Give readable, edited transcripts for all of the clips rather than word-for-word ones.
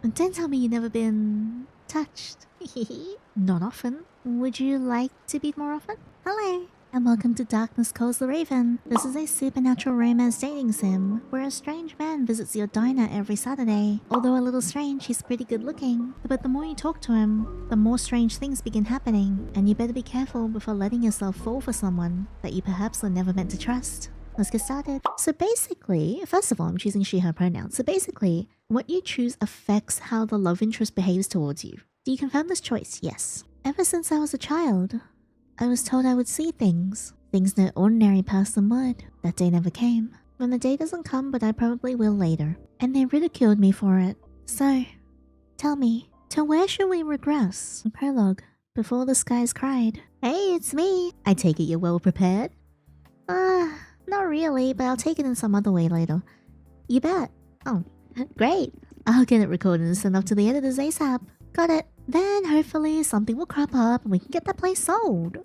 Don't tell me you've never been touched. Not often. Would you like to be more often? Hello, and welcome to Darkness Calls the Raven. This is a supernatural romance dating sim where a strange man visits your diner every Saturday. Although a little strange, he's pretty good looking. But the more you talk to him, the more strange things begin happening, and you better be careful before letting yourself fall for someone that you perhaps were never meant to trust. Let's get started. So basically, first of all, I'm choosing she, her pronouns. So basically, what you choose affects how the love interest behaves towards you. Do you confirm this choice? Yes. Ever since I was a child, I was told I would see things no ordinary person would. That day never came. When the day doesn't come, but I probably will later. And they ridiculed me for it. So, tell me, to where should we regress? Prologue. Before the skies cried. Hey, it's me. I take it you're well prepared? Not really, but I'll take it in some other way later. You bet. Oh, great. I'll get it recorded and sent off to the editors ASAP. Got it. Then hopefully something will crop up and we can get that place sold.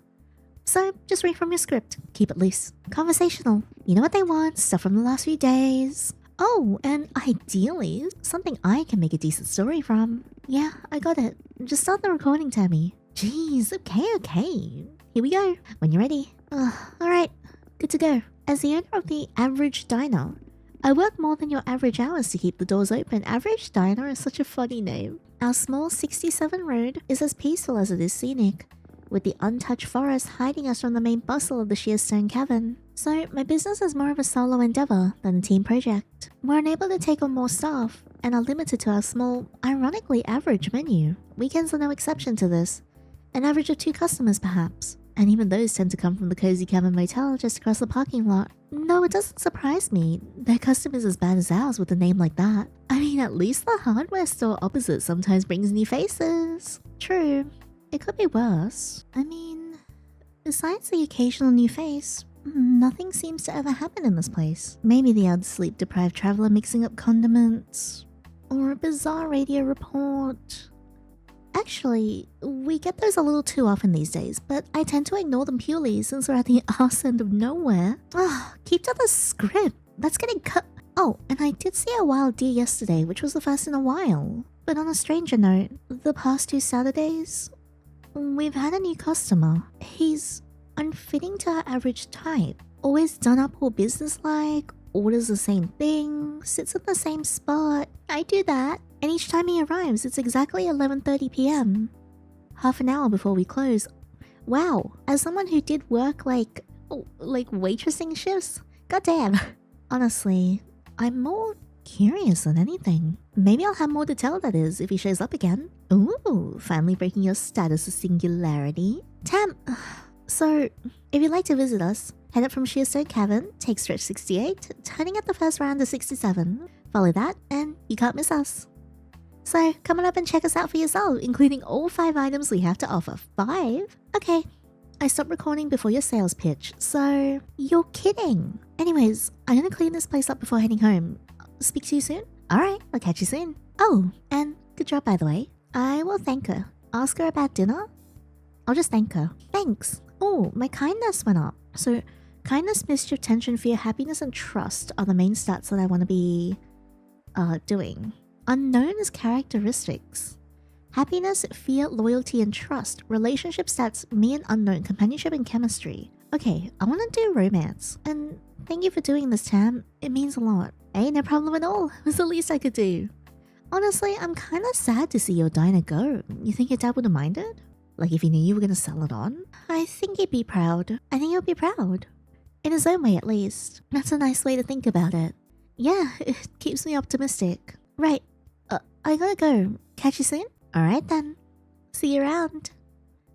So just read from your script. Keep it loose. Conversational. You know what they want, stuff from the last few days. Oh, and ideally, something I can make a decent story from. Yeah, I got it. Just start the recording, Tammy. Jeez, okay. Here we go. When you're ready. Alright, good to go. As the owner of the Average Diner, I work more than your average hours to keep the doors open. Average Diner is such a funny name. Our small 67 road is as peaceful as it is scenic, with the untouched forest hiding us from the main bustle of the sheer stone cavern. So my business is more of a solo endeavor than a team project. We're unable to take on more staff and are limited to our small, ironically average menu. Weekends are no exception to this. An average of 2 customers perhaps. And even those tend to come from the Cozy Cabin Motel just across the parking lot. No, it doesn't surprise me. Their custom is as bad as ours with a name like that. I mean, at least the hardware store opposite sometimes brings new faces. True, it could be worse. I mean, besides the occasional new face, nothing seems to ever happen in this place. Maybe the odd sleep-deprived traveler mixing up condiments, or a bizarre radio report. Actually, we get those a little too often these days, but I tend to ignore them purely since we're at the arse end of nowhere. Keep to the script. That's getting cut. Oh, and I did see a wild deer yesterday, which was the first in a while. But on a stranger note, the past 2 Saturdays, we've had a new customer. He's unfitting to our average type. Always done up all business-like, orders the same thing, sits at the same spot. I do that. And each time he arrives, it's exactly 11:30 p.m. Half an hour before we close. Wow, as someone who did work like waitressing shifts, goddamn. Honestly, I'm more curious than anything. Maybe I'll have more to tell, that is, if he shows up again. Ooh, finally breaking your status of singularity. Tam, so if you'd like to visit us, head up from Shearstone Cavern, take stretch 68, turning at the first round of 67. Follow that, and you can't miss us. So, come on up and check us out for yourself, including all 5 items we have to offer. 5? Okay, I stopped recording before your sales pitch, so you're kidding. Anyways, I'm gonna clean this place up before heading home. Speak to you soon? Alright, I'll catch you soon. Oh, and good job by the way. I will thank her. Ask her about dinner? I'll just thank her. Thanks. Oh, my kindness went up. So, kindness, mischief, tension, fear, happiness, and trust are the main stats that I want to be doing. Unknown as characteristics. Happiness, fear, loyalty, and trust. Relationship stats, me and unknown. Companionship and chemistry. Okay, I want to do romance. And thank you for doing this, Tam. It means a lot. Hey, no problem at all. It was the least I could do. Honestly, I'm kind of sad to see your diner go. You think your dad would have minded? Like if he knew you were going to sell it on? I think he'd be proud. I think he'll be proud. In his own way, at least. That's a nice way to think about it. Yeah, it keeps me optimistic. Right. I gotta go. Catch you soon? Alright then. See you around.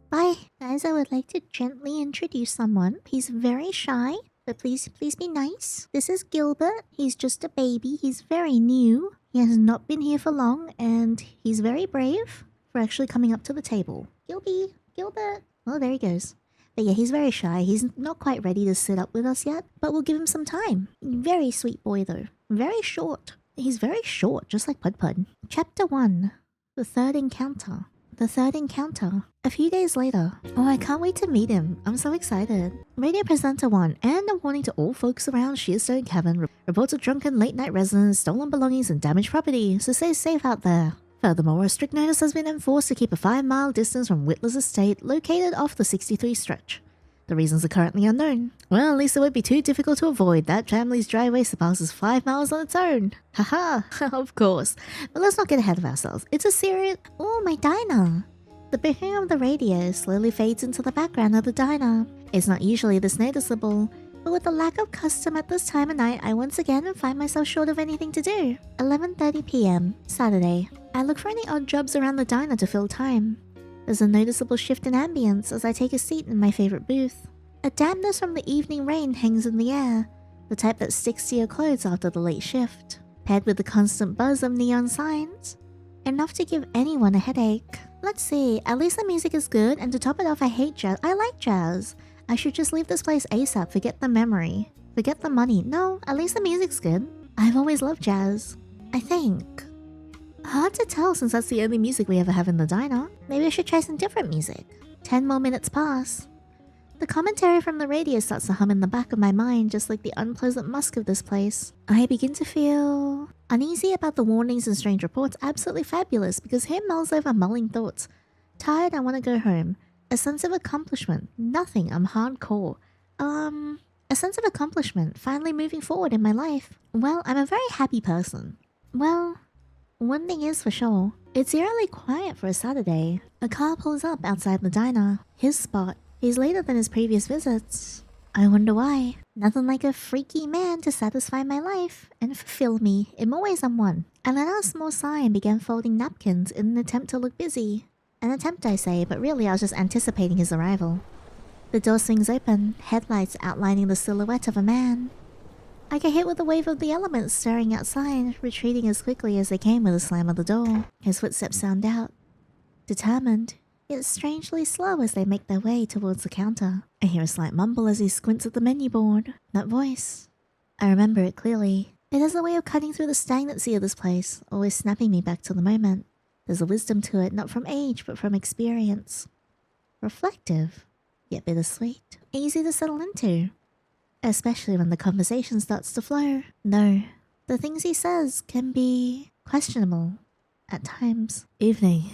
Bye. Guys, I would like to gently introduce someone. He's very shy, but please be nice. This is Gilbert. He's just a baby. He's very new. He has not been here for long, and he's very brave for actually coming up to the table. Gilbert. Oh, there he goes. But yeah, he's very shy. He's not quite ready to sit up with us yet, but we'll give him some time. Very sweet boy though. Very short. He's very short, just like Pud. Chapter 1. The Third Encounter. A few days later. Oh, I can't wait to meet him. I'm so excited. Radio Presenter 1. And a warning to all folks around Shearstone Cavern. Reports of drunken late-night residents, stolen belongings, and damaged property. So stay safe out there. Furthermore, a strict notice has been enforced to keep a 5-mile distance from Whitler's estate located off the 63 stretch. The reasons are currently unknown. Well, at least it won't be too difficult to avoid. That family's driveway surpasses 5 miles on its own. Haha, of course. But let's not get ahead of ourselves. It's a serious... Oh, my diner. The beeping of the radio slowly fades into the background of the diner. It's not usually this noticeable, but with the lack of custom at this time of night, I once again find myself short of anything to do. 11:30 p.m. Saturday. I look for any odd jobs around the diner to fill time. There's a noticeable shift in ambience as I take a seat in my favorite booth. A dampness from the evening rain hangs in the air, the type that sticks to your clothes after the late shift, paired with the constant buzz of neon signs. Enough to give anyone a headache. Let's see, at least the music is good, and to top it off, I hate jazz. I like jazz. I should just leave this place ASAP, forget the memory. Forget the money. No, at least the music's good. I've always loved jazz. I think. Hard to tell since that's the only music we ever have in the diner. Maybe I should try some different music. 10 more minutes pass. The commentary from the radio starts to hum in the back of my mind, just like the unpleasant musk of this place. I begin to feel uneasy about the warnings and strange reports. Absolutely fabulous, because here mulls over mulling thoughts. Tired, I want to go home. A sense of accomplishment. Nothing, I'm hardcore. A sense of accomplishment. Finally moving forward in my life. Well, I'm a very happy person. Well, one thing is for sure. It's eerily quiet for a Saturday. A car pulls up outside the diner. His spot. He's later than his previous visits. I wonder why. Nothing like a freaky man to satisfy my life and fulfill me in more ways than one. I let out a small sigh and began folding napkins in an attempt to look busy. An attempt, I say, but really I was just anticipating his arrival. The door swings open, headlights outlining the silhouette of a man. I get hit with a wave of the elements staring outside, retreating as quickly as they came with a slam of the door. His footsteps sound out. Determined, yet strangely slow as they make their way towards the counter. I hear a slight mumble as he squints at the menu board. That voice. I remember it clearly. It has a way of cutting through the stagnancy of this place, always snapping me back to the moment. There's a wisdom to it, not from age, but from experience. Reflective, yet bittersweet. Easy to settle into. Especially when the conversation starts to flow. No, the things he says can be questionable at times. Evening.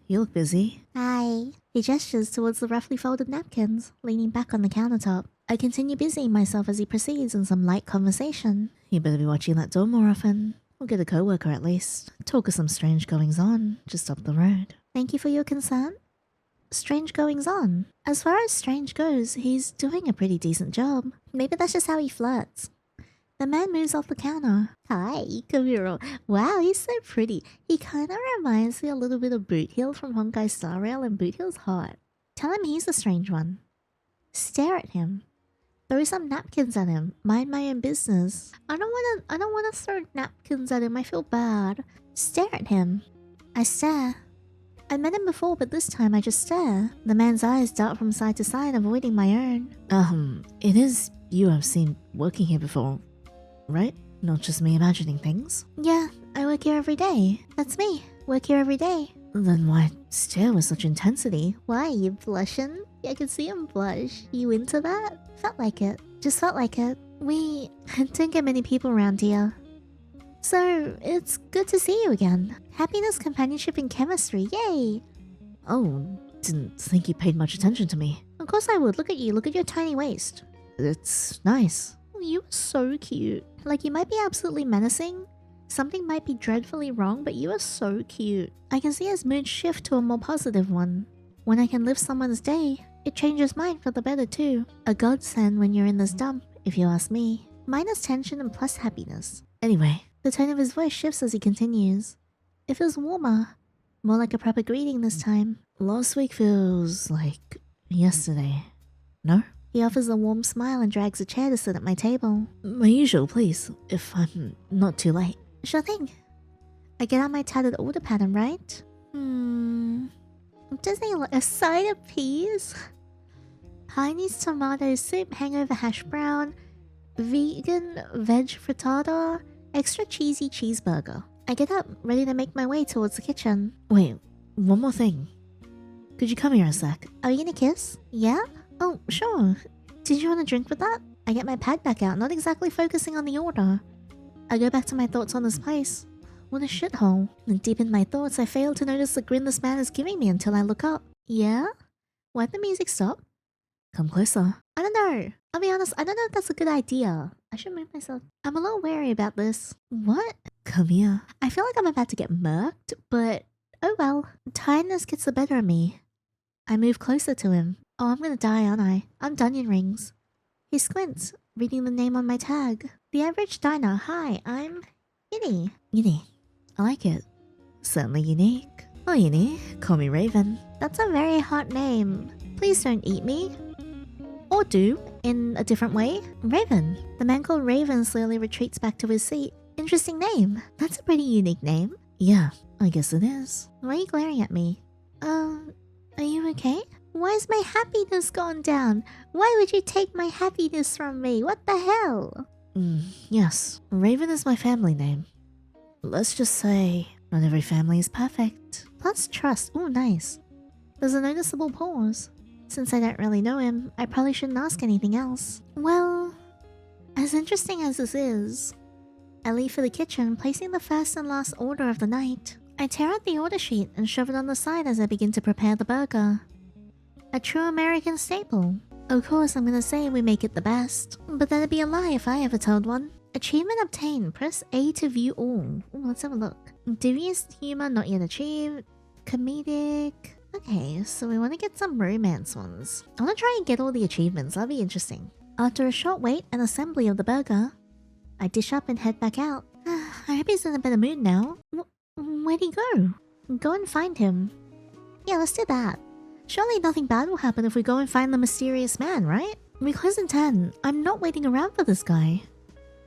You look busy. Hi. He gestures towards the roughly folded napkins, leaning back on the countertop. I continue busying myself as he proceeds in some light conversation. You better be watching that door more often. We'll get a co-worker at least. Talk of some strange goings-on just up the road. Thank you for your concern. Strange goings-on. As far as strange goes, he's doing a pretty decent job. Maybe that's just how he flirts. The man moves off the counter. Hi, come here. Wow, he's so pretty. He kind of reminds me a little bit of Bootheel from Honkai Star Rail, and Bootheel's hot. Tell him he's the strange one. Stare at him. Throw some napkins at him. Mind my own business. I don't wanna throw napkins at him. I feel bad. Stare at him. I stare. I met him before, but this time I just stare. The man's eyes dart from side to side, avoiding my own. It is you I've seen working here before, right? Not just me imagining things. Yeah, I work here every day. That's me. Work here every day. Then why stare with such intensity? Why, you blushing? I can see him blush. You into that? Felt like it. Just felt like it. We don't get many people around here. So, it's good to see you again. Happiness, companionship, and chemistry, yay! Oh, didn't think you paid much attention to me. Of course I would. Look at you, look at your tiny waist. It's nice. You are so cute. Like, you might be absolutely menacing. Something might be dreadfully wrong, but you are so cute. I can see his mood shift to a more positive one. When I can lift someone's day, it changes mine for the better too. A godsend when you're in this dump, if you ask me. Minus tension and plus happiness. Anyway. The tone of his voice shifts as he continues. It feels warmer. More like a proper greeting this time. Last week feels like yesterday. No? He offers a warm smile and drags a chair to sit at my table. My usual, please, if I'm not too late. Sure thing. I get out my tattered order pattern, right? Does he like a side of peas? Heine's tomato soup, hangover hash brown, vegan veg frittata, extra cheesy cheeseburger. I get up, ready to make my way towards the kitchen. Wait, one more thing. Could you come here a sec? Are you gonna kiss? Yeah? Oh, sure. Did you want a drink with that? I get my pad back out, not exactly focusing on the order. I go back to my thoughts on this place. What a shithole. And deep in my thoughts, I fail to notice the grin this man is giving me until I look up. Yeah? Why'd the music stop? Come closer. I don't know. I'll be honest, I don't know if that's a good idea. I should move myself. I'm a little wary about this. What? Come here. I feel like I'm about to get murked, but oh well. Tiredness gets the better of me. I move closer to him. Oh, I'm gonna die, aren't I? I'm Dunyan Rings. He squints, reading the name on my tag. The Average Diner. Hi, I'm Yinny. Yinny. I like it. Certainly unique. Oh, Yinny, call me Raven. That's a very hot name. Please don't eat me. Or do, in a different way. Raven. The man called Raven slowly retreats back to his seat. Interesting name. That's a pretty unique name. Yeah, I guess it is. Why are you glaring at me? Are you okay? Why is my happiness gone down? Why would you take my happiness from me? What the hell? Yes. Raven is my family name. Let's just say, not every family is perfect. Plus trust. Ooh, nice. There's a noticeable pause. Since I don't really know him, I probably shouldn't ask anything else. Well, as interesting as this is, I leave for the kitchen, placing the first and last order of the night. I tear out the order sheet and shove it on the side as I begin to prepare the burger. A true American staple. Of course, I'm gonna say we make it the best, but that'd be a lie if I ever told one. Achievement obtained. Press A to view all. Ooh, let's have a look. Devious humor not yet achieved. Comedic. Okay, so we want to get some romance ones. I want to try and get all the achievements. That'll be interesting. After a short wait and assembly of the burger, I dish up and head back out. I hope he's in a better mood now. Where'd he go? Go and find him. Yeah, let's do that. Surely nothing bad will happen if we go and find the mysterious man, right? We close in 10. I'm not waiting around for this guy.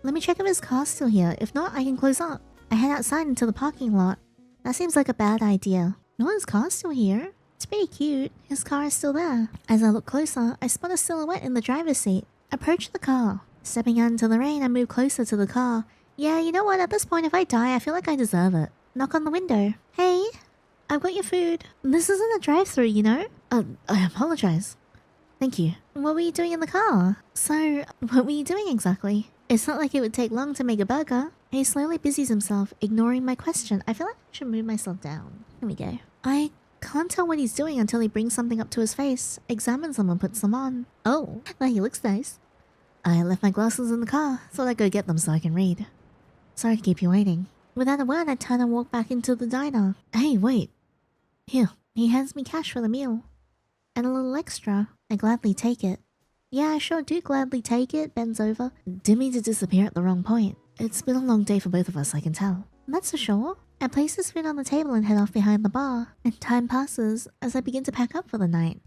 Let me check if his car's still here. If not, I can close up. I head outside into the parking lot. That seems like a bad idea. No, his car's still here. It's pretty cute. His car is still there. As I look closer, I spot a silhouette in the driver's seat. Approach the car. Stepping out into the rain, I move closer to the car. Yeah, you know what? At this point, if I die, I feel like I deserve it. Knock on the window. Hey, I've got your food. This isn't a drive-thru, you know? I apologize. Thank you. What were you doing in the car? So, what were you doing exactly? It's not like it would take long to make a burger. He slowly busies himself, ignoring my question. I feel like I should move myself down. Here we go. I can't tell what he's doing until he brings something up to his face, examines them and puts them on. Oh, well, he looks nice. I left my glasses in the car. Thought I'd go get them so I can read. Sorry to keep you waiting. Without a word, I turn and walk back into the diner. Hey, wait. Here. He hands me cash for the meal. And a little extra. I gladly take it. Yeah, I sure do gladly take it. Bends over. Didn't mean to disappear at the wrong point. It's been a long day for both of us, I can tell. That's for sure. I place his food on the table and head off behind the bar. And time passes as I begin to pack up for the night.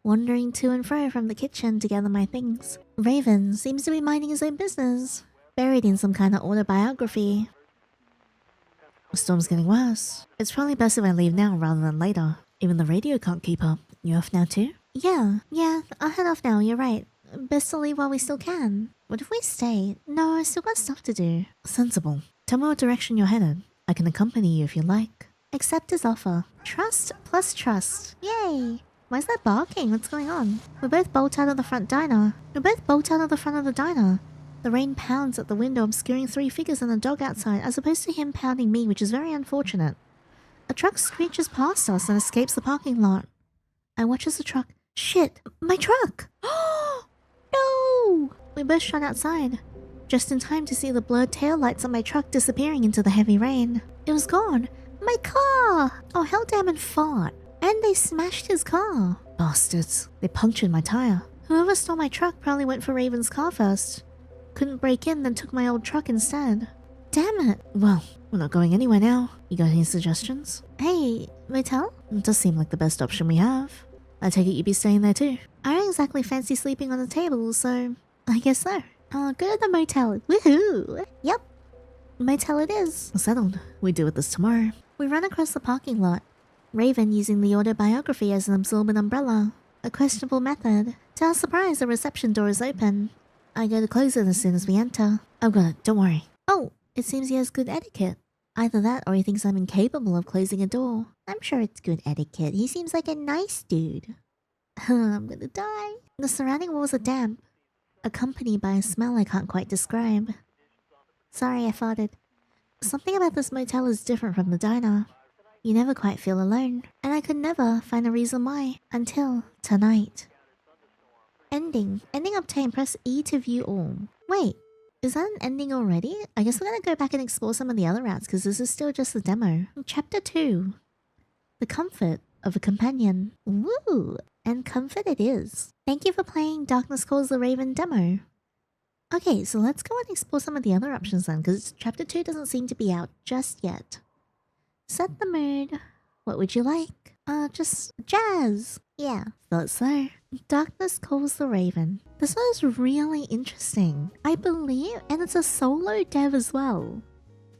Wandering to and fro from the kitchen to gather my things. Raven seems to be minding his own business. Buried in some kind of autobiography. The storm's getting worse. It's probably best if I leave now rather than later. Even the radio can't keep up. You off now too? Yeah, I'll head off now, you're right. Best to leave while we still can. What if we stay? No, I still got stuff to do. Sensible. Tell me what direction you're headed. I can accompany you if you like. Accept his offer. Trust plus trust. Yay! Why's that barking? What's going on? We both bolt out of the front diner. The rain pounds at the window, obscuring 3 figures and a dog outside, as opposed to him pounding me, which is very unfortunate. A truck screeches past us and escapes the parking lot. I watch as the truck... Shit! My truck! No! We both run outside, just in time to see the blurred taillights on my truck disappearing into the heavy rain. It was gone! My car! Oh, hell damn and fart. And they smashed his car. Bastards. They punctured my tire. Whoever stole my truck probably went for Raven's car first. Couldn't break in, then took my old truck instead. Damn it. Well, we're not going anywhere now. You got any suggestions? Hey, motel? It does seem like the best option we have. I take it you'd be staying there too. I don't exactly fancy sleeping on a table, so I guess so. Go to the motel. Woohoo! Yep. Motel it is. Settled. We deal with this tomorrow. We run across the parking lot. Raven using the autobiography as an absorbent umbrella. A questionable method. To our surprise, the reception door is open. I go to close it as soon as we enter. I've got it, don't worry. Oh, it seems he has good etiquette. Either that or he thinks I'm incapable of closing a door. I'm sure it's good etiquette. He seems like a nice dude. I'm gonna die. The surrounding walls are damp, accompanied by a smell I can't quite describe. Sorry, I farted. Something about this motel is different from the diner. You never quite feel alone, and I could never find a reason why until tonight. Ending. Ending obtained. Press E to view all. Wait, is that an ending already? I guess we're gonna go back and explore some of the other routes because this is still just the demo. Chapter 2. The comfort of a companion. Woo! And comfort it is. Thank you for playing Darkness Calls the Raven demo. Okay, so let's go and explore some of the other options then, because Chapter 2 doesn't seem to be out just yet. Set the mood. What would you like? Just jazz. Yeah, thought so. Darkness Calls the Raven. This one is really interesting, I believe, and it's a solo dev as well.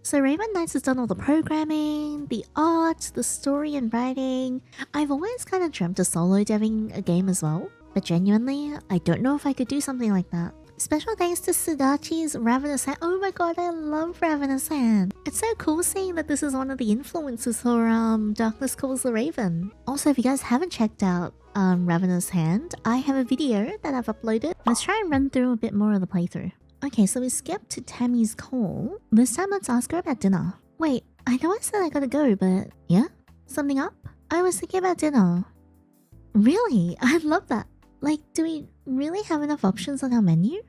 So Raven Knights has done all the programming, the art, the story and writing. I've always kind of dreamt of solo deving a game as well, but genuinely, I don't know if I could do something like that. Special thanks to Sudachi's Ravenous Hand. Oh my god, I love Ravenous Hand. It's so cool seeing that this is one of the influences for Darkness Calls the Raven. Also, if you guys haven't checked out Ravenous Hand, I have a video that I've uploaded. Let's try and run through a bit more of the playthrough. Okay, so we skipped to Tammy's call. This time let's ask her about dinner. Wait, I know I said I gotta go, but yeah? Something up? I was thinking about dinner. Really? I love that. Like, do we really have enough options on our menu?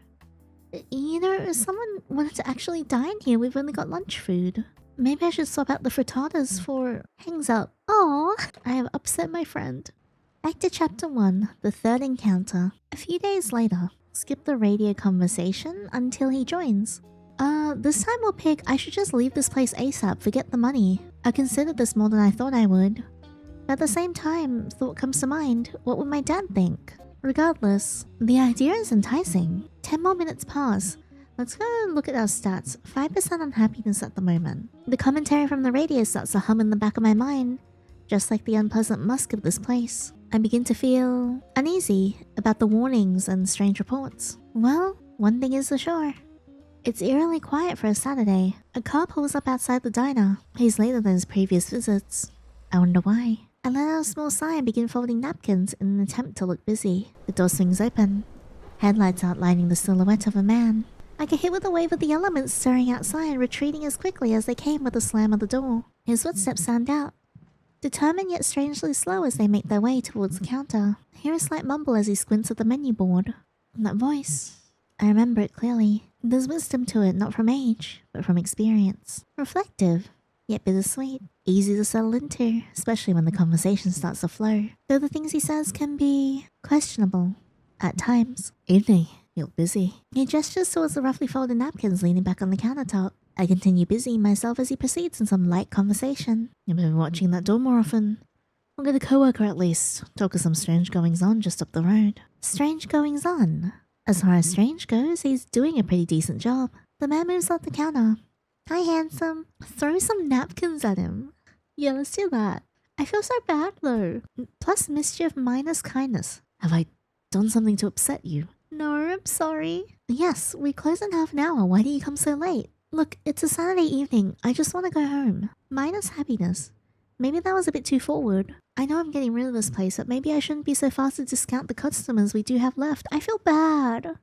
You know, if someone wanted to actually dine here, we've only got lunch food. Maybe I should swap out the frittatas for... Hangs up. Aww, I have upset my friend. Back to Chapter 1, the third encounter. A few days later, skip the radio conversation until he joins. This time we'll pick I should just leave this place ASAP, forget the money. I considered this more than I thought I would. But at the same time, thought comes to mind, what would my dad think? Regardless, the idea is enticing. 10 more minutes pass. Let's go and look at our stats. 5% unhappiness at the moment. The commentary from the radio starts to hum in the back of my mind, just like the unpleasant musk of this place. I begin to feel uneasy about the warnings and strange reports. Well, one thing is for sure. It's eerily quiet for a Saturday. A car pulls up outside the diner. He's later than his previous visits. I wonder why. I let out a small sigh and begin folding napkins in an attempt to look busy. The door swings open, headlights outlining the silhouette of a man. I get hit with a wave of the elements stirring outside, retreating as quickly as they came with the slam of the door. His footsteps sound out, determined yet strangely slow as they make their way towards the counter. I hear a slight mumble as he squints at the menu board. That voice, I remember it clearly. There's wisdom to it, not from age, but from experience. Reflective, yet bittersweet. Easy to settle into, especially when the conversation starts to flow. Though the things he says can be questionable at times. Evening, you're busy. He gestures towards the roughly folded napkins leaning back on the countertop. I continue busying myself as he proceeds in some light conversation. You've been watching that door more often. I'll get a coworker at least. Talk of some strange goings-on just up the road. Strange goings-on? As far as strange goes, he's doing a pretty decent job. The man moves off the counter. Hi, handsome. Throw some napkins at him. Yeah, let's do that. I feel so bad though. Plus mischief minus kindness. Have I done something to upset you? No, I'm sorry. Yes, we close in half an hour. Why do you come so late? Look, it's a Saturday evening. I just want to go home. Minus happiness. Maybe that was a bit too forward. I know I'm getting rid of this place, but maybe I shouldn't be so fast to discount the customers we do have left. I feel bad.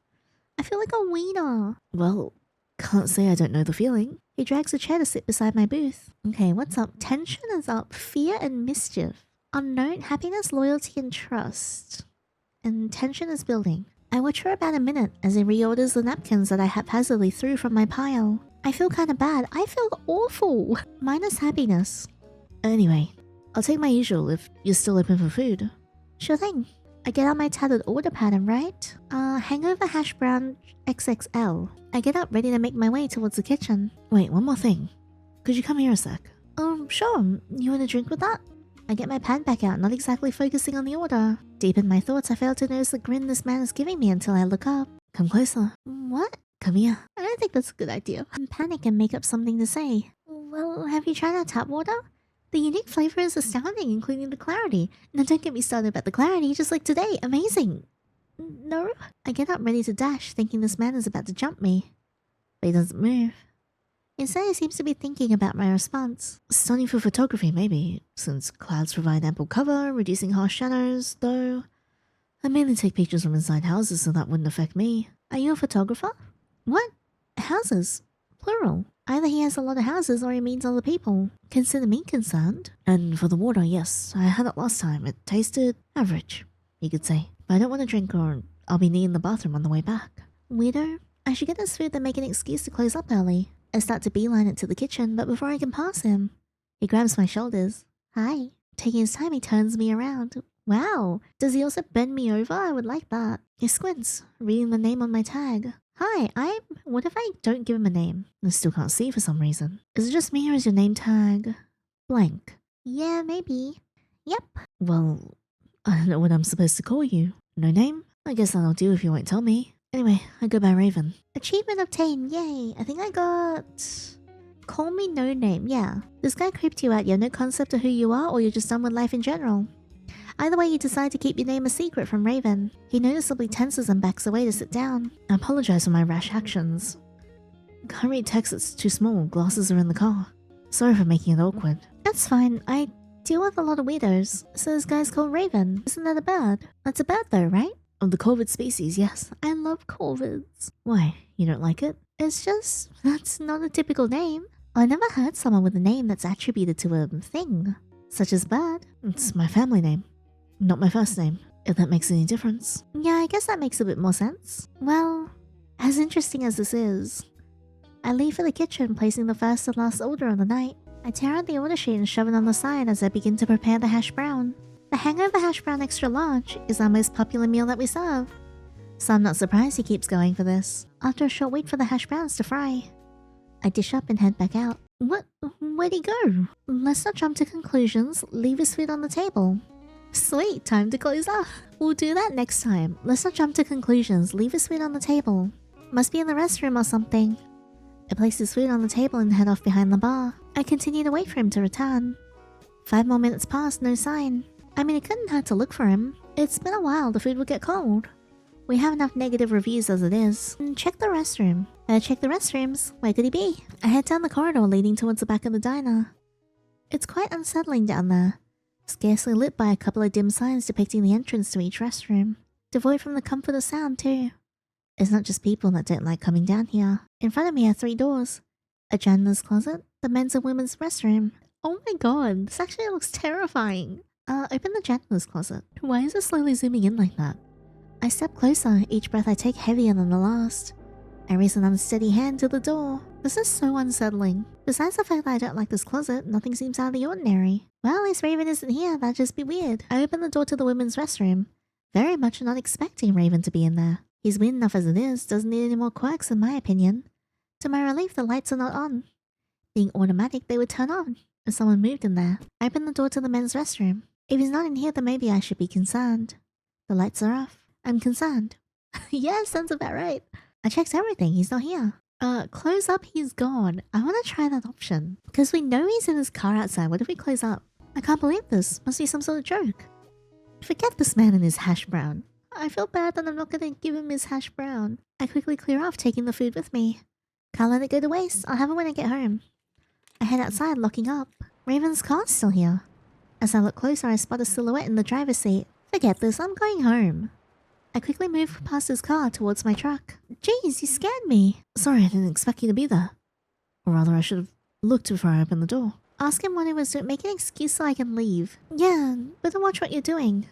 I feel like a wiener. Well, can't say I don't know the feeling. He drags a chair to sit beside my booth. Okay, what's up? Tension is up. Fear and mischief. Unknown, happiness, loyalty, and trust. And tension is building. I watch for about a minute as he reorders the napkins that I haphazardly threw from my pile. I feel kinda bad. I feel awful. Minus happiness. Anyway, I'll take my usual if you're still open for food. Sure thing. I get out my tattered order pattern, right? Hangover hash brown XXL. I get up ready to make my way towards the kitchen. Wait, one more thing. Could you come here a sec? Sure. You want a drink with that? I get my pad back out, not exactly focusing on the order. Deep in my thoughts, I fail to notice the grin this man is giving me until I look up. Come closer. What? Come here. I don't think that's a good idea. I panic and make up something to say. Well, have you tried our tap water? The unique flavor is astounding, including the clarity. Now don't get me started about the clarity, just like today. Amazing. No? I get up ready to dash, thinking this man is about to jump me. But he doesn't move. Instead, he seems to be thinking about my response. Stunning for photography, maybe, since clouds provide ample cover, reducing harsh shadows, though I mainly take pictures from inside houses, so that wouldn't affect me. Are you a photographer? What? Houses? Plural. Either he has a lot of houses or he means other people. Consider me concerned. And for the water, yes, I had it last time. It tasted average, you could say. But I don't want to drink or I'll be needing the bathroom on the way back. Weirdo. I should get this food then make an excuse to close up early. I start to beeline it to the kitchen, but before I can pass him, he grabs my shoulders. Hi. Taking his time, he turns me around. Wow. Does he also bend me over? I would like that. He squints, reading the name on my tag. Hi, what if I don't give him a name? I still can't see for some reason. Is it just me or is your name tag blank? Yeah, maybe. Yep. Well, I don't know what I'm supposed to call you. No name? I guess that'll do if you won't tell me. Anyway, I go by Raven. Achievement obtained, yay. I think I got... Call me no name, yeah. This guy creeped you out, you have no concept of who you are or you're just done with life in general. Either way, you decide to keep your name a secret from Raven. He noticeably tenses and backs away to sit down. I apologize for my rash actions. Can't read text, it's too small, glasses are in the car. Sorry for making it awkward. That's fine, I deal with a lot of weirdos. So this guy's called Raven. Isn't that a bird? That's a bird though, right? Of the corvid species, yes. I love corvids. Why, you don't like it? It's just, that's not a typical name. I never heard someone with a name that's attributed to a thing, such as bird. It's my family name, not my first name, if that makes any difference. Yeah, I guess that makes a bit more sense. Well, as interesting as this is, I leave for the kitchen, placing the first and last order of the night. I tear out the order sheet and shove it on the side as I begin to prepare the hash brown. The hangover hash brown extra large is our most popular meal that we serve, so I'm not surprised he keeps going for this. After a short wait for the hash browns to fry, I dish up and head back out. What? Where'd he go? Let's not jump to conclusions, leave his food on the table. Sweet, time to close up. We'll do that next time. Let's not jump to conclusions, leave his food on the table. Must be in the restroom or something. I place his food on the table and head off behind the bar. I continue to wait for him to return. 5 more minutes pass, no sign. I mean, it couldn't hurt to look for him. It's been a while, the food would get cold. We have enough negative reviews as it is. Check the restroom. Check the restrooms. Where could he be? I head down the corridor leading towards the back of the diner. It's quite unsettling down there. Scarcely lit by a couple of dim signs depicting the entrance to each restroom. Devoid from the comfort of sound too. It's not just people that don't like coming down here. In front of me are 3 doors. A janitor's closet, the men's and women's restroom. Oh my god, this actually looks terrifying. Open the janitor's closet. Why is it slowly zooming in like that? I step closer, each breath I take heavier than the last. I raise an unsteady hand to the door. This is so unsettling. Besides the fact that I don't like this closet, nothing seems out of the ordinary. Well, at least Raven isn't here, that'd just be weird. I open the door to the women's restroom, very much not expecting Raven to be in there. He's weird enough as it is, doesn't need any more quirks in my opinion. To my relief, the lights are not on. Being automatic, they would turn on if someone moved in there. I open the door to the men's restroom. If he's not in here, then maybe I should be concerned. The lights are off. I'm concerned. Yeah, sounds about right. I checked everything, he's not here. Close up, he's gone. I want to try that option. Because we know he's in his car outside, what if we close up? I can't believe this, must be some sort of joke. Forget this man and his hash brown. I feel bad that I'm not going to give him his hash brown. I quickly clear off, taking the food with me. Can't let it go to waste, I'll have it when I get home. I head outside, locking up. Raven's car's still here. As I look closer, I spot a silhouette in the driver's seat. Forget this, I'm going home. I quickly move past his car towards my truck. Jeez, you scared me. Sorry, I didn't expect you to be there. Or rather, I should have looked before I opened the door. Ask him what he was doing. Make an excuse so I can leave. Yeah, better watch what you're doing.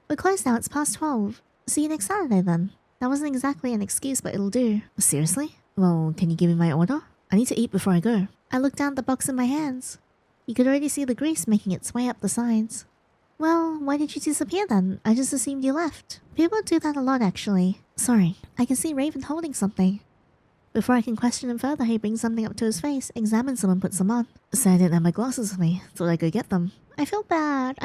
We're closed now, it's past 12. See you next Saturday then. That wasn't exactly an excuse, but it'll do. Seriously? Well, can you give me my order? I need to eat before I go. I look down at the box in my hands. You could already see the grease making its way up the sides. Well, why did you disappear then? I just assumed you left. People do that a lot actually. Sorry, I can see Raven holding something. Before I can question him further, he brings something up to his face, examines them and puts them on. So I didn't have my glasses with me, thought I'd go get them. I feel bad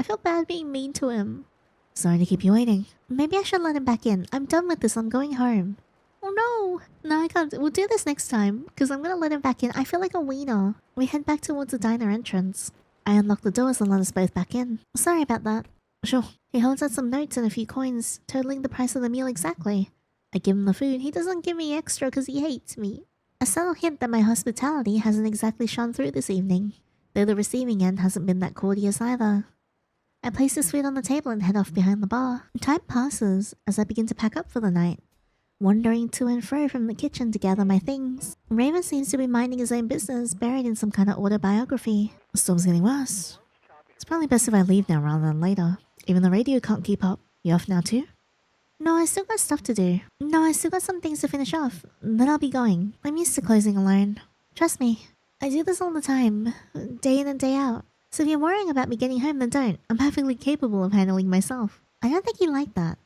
being mean to him. Sorry to keep you waiting. Maybe I should let him back in. I'm done with this, I'm going home. Oh no! No, I can't. We'll do this next time, because I'm gonna let him back in. I feel like a wiener. We head back towards the diner entrance. I unlock the doors and let us both back in. Sorry about that. Sure. He holds out some notes and a few coins, totaling the price of the meal exactly. I give him the food. He doesn't give me extra because he hates me. A subtle hint that my hospitality hasn't exactly shone through this evening, though the receiving end hasn't been that courteous either. I place his food on the table and head off behind the bar. Time passes as I begin to pack up for the night. wandering to and fro from the kitchen to gather my things. Raven seems to be minding his own business, buried in some kind of autobiography. The storm's getting worse. It's probably best if I leave now rather than later. Even the radio can't keep up. You off now too? No, I still got stuff to do. No, I still got some things to finish off. Then I'll be going. I'm used to closing alone. Trust me, I do this all the time. Day in and day out. So if you're worrying about me getting home, then don't. I'm perfectly capable of handling myself. I don't think you like that.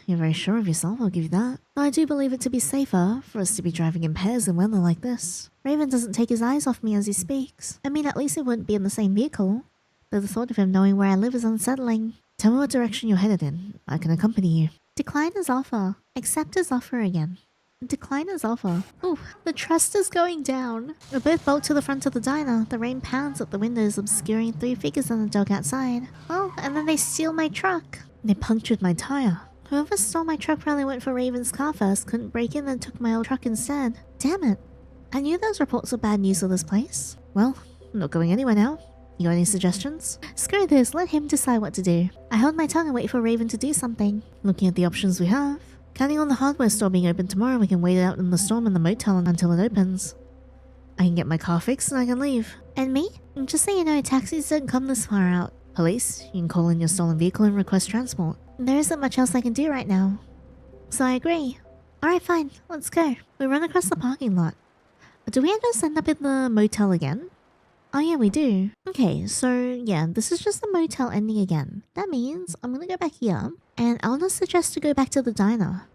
You're very sure of yourself, I'll give you that. Though I do believe it to be safer for us to be driving in pairs in weather like this. Raven doesn't take his eyes off me as he speaks. I mean, at least we wouldn't be in the same vehicle. Though the thought of him knowing where I live is unsettling. Tell me what direction you're headed in. I can accompany you. Decline his offer. Accept his offer again. Decline his offer. Ooh, the trust is going down. We both bolt to the front of the diner. The rain pounds at the windows, obscuring 3 figures in the dog outside. Oh, and then they steal my truck. They punctured my tire. Whoever stole my truck probably went for Raven's car first, couldn't break in and took my old truck instead. Damn it. I knew those reports were bad news of this place. Well, I'm not going anywhere now. You got any suggestions? Screw this, let him decide what to do. I held my tongue and wait for Raven to do something. Looking at the options we have. Counting on the hardware store being open tomorrow, we can wait it out in the storm in the motel until it opens. I can get my car fixed and I can leave. And me? Just so you know, taxis don't come this far out. Police, you can call in your stolen vehicle and request transport. There isn't much else I can do right now. So I agree. Alright, fine, let's go. We run across the parking lot. Do we just end up in the motel again? Oh yeah, we do. Okay, so yeah, this is just the motel ending again. That means I'm gonna go back here, and I'll just suggest to go back to the diner.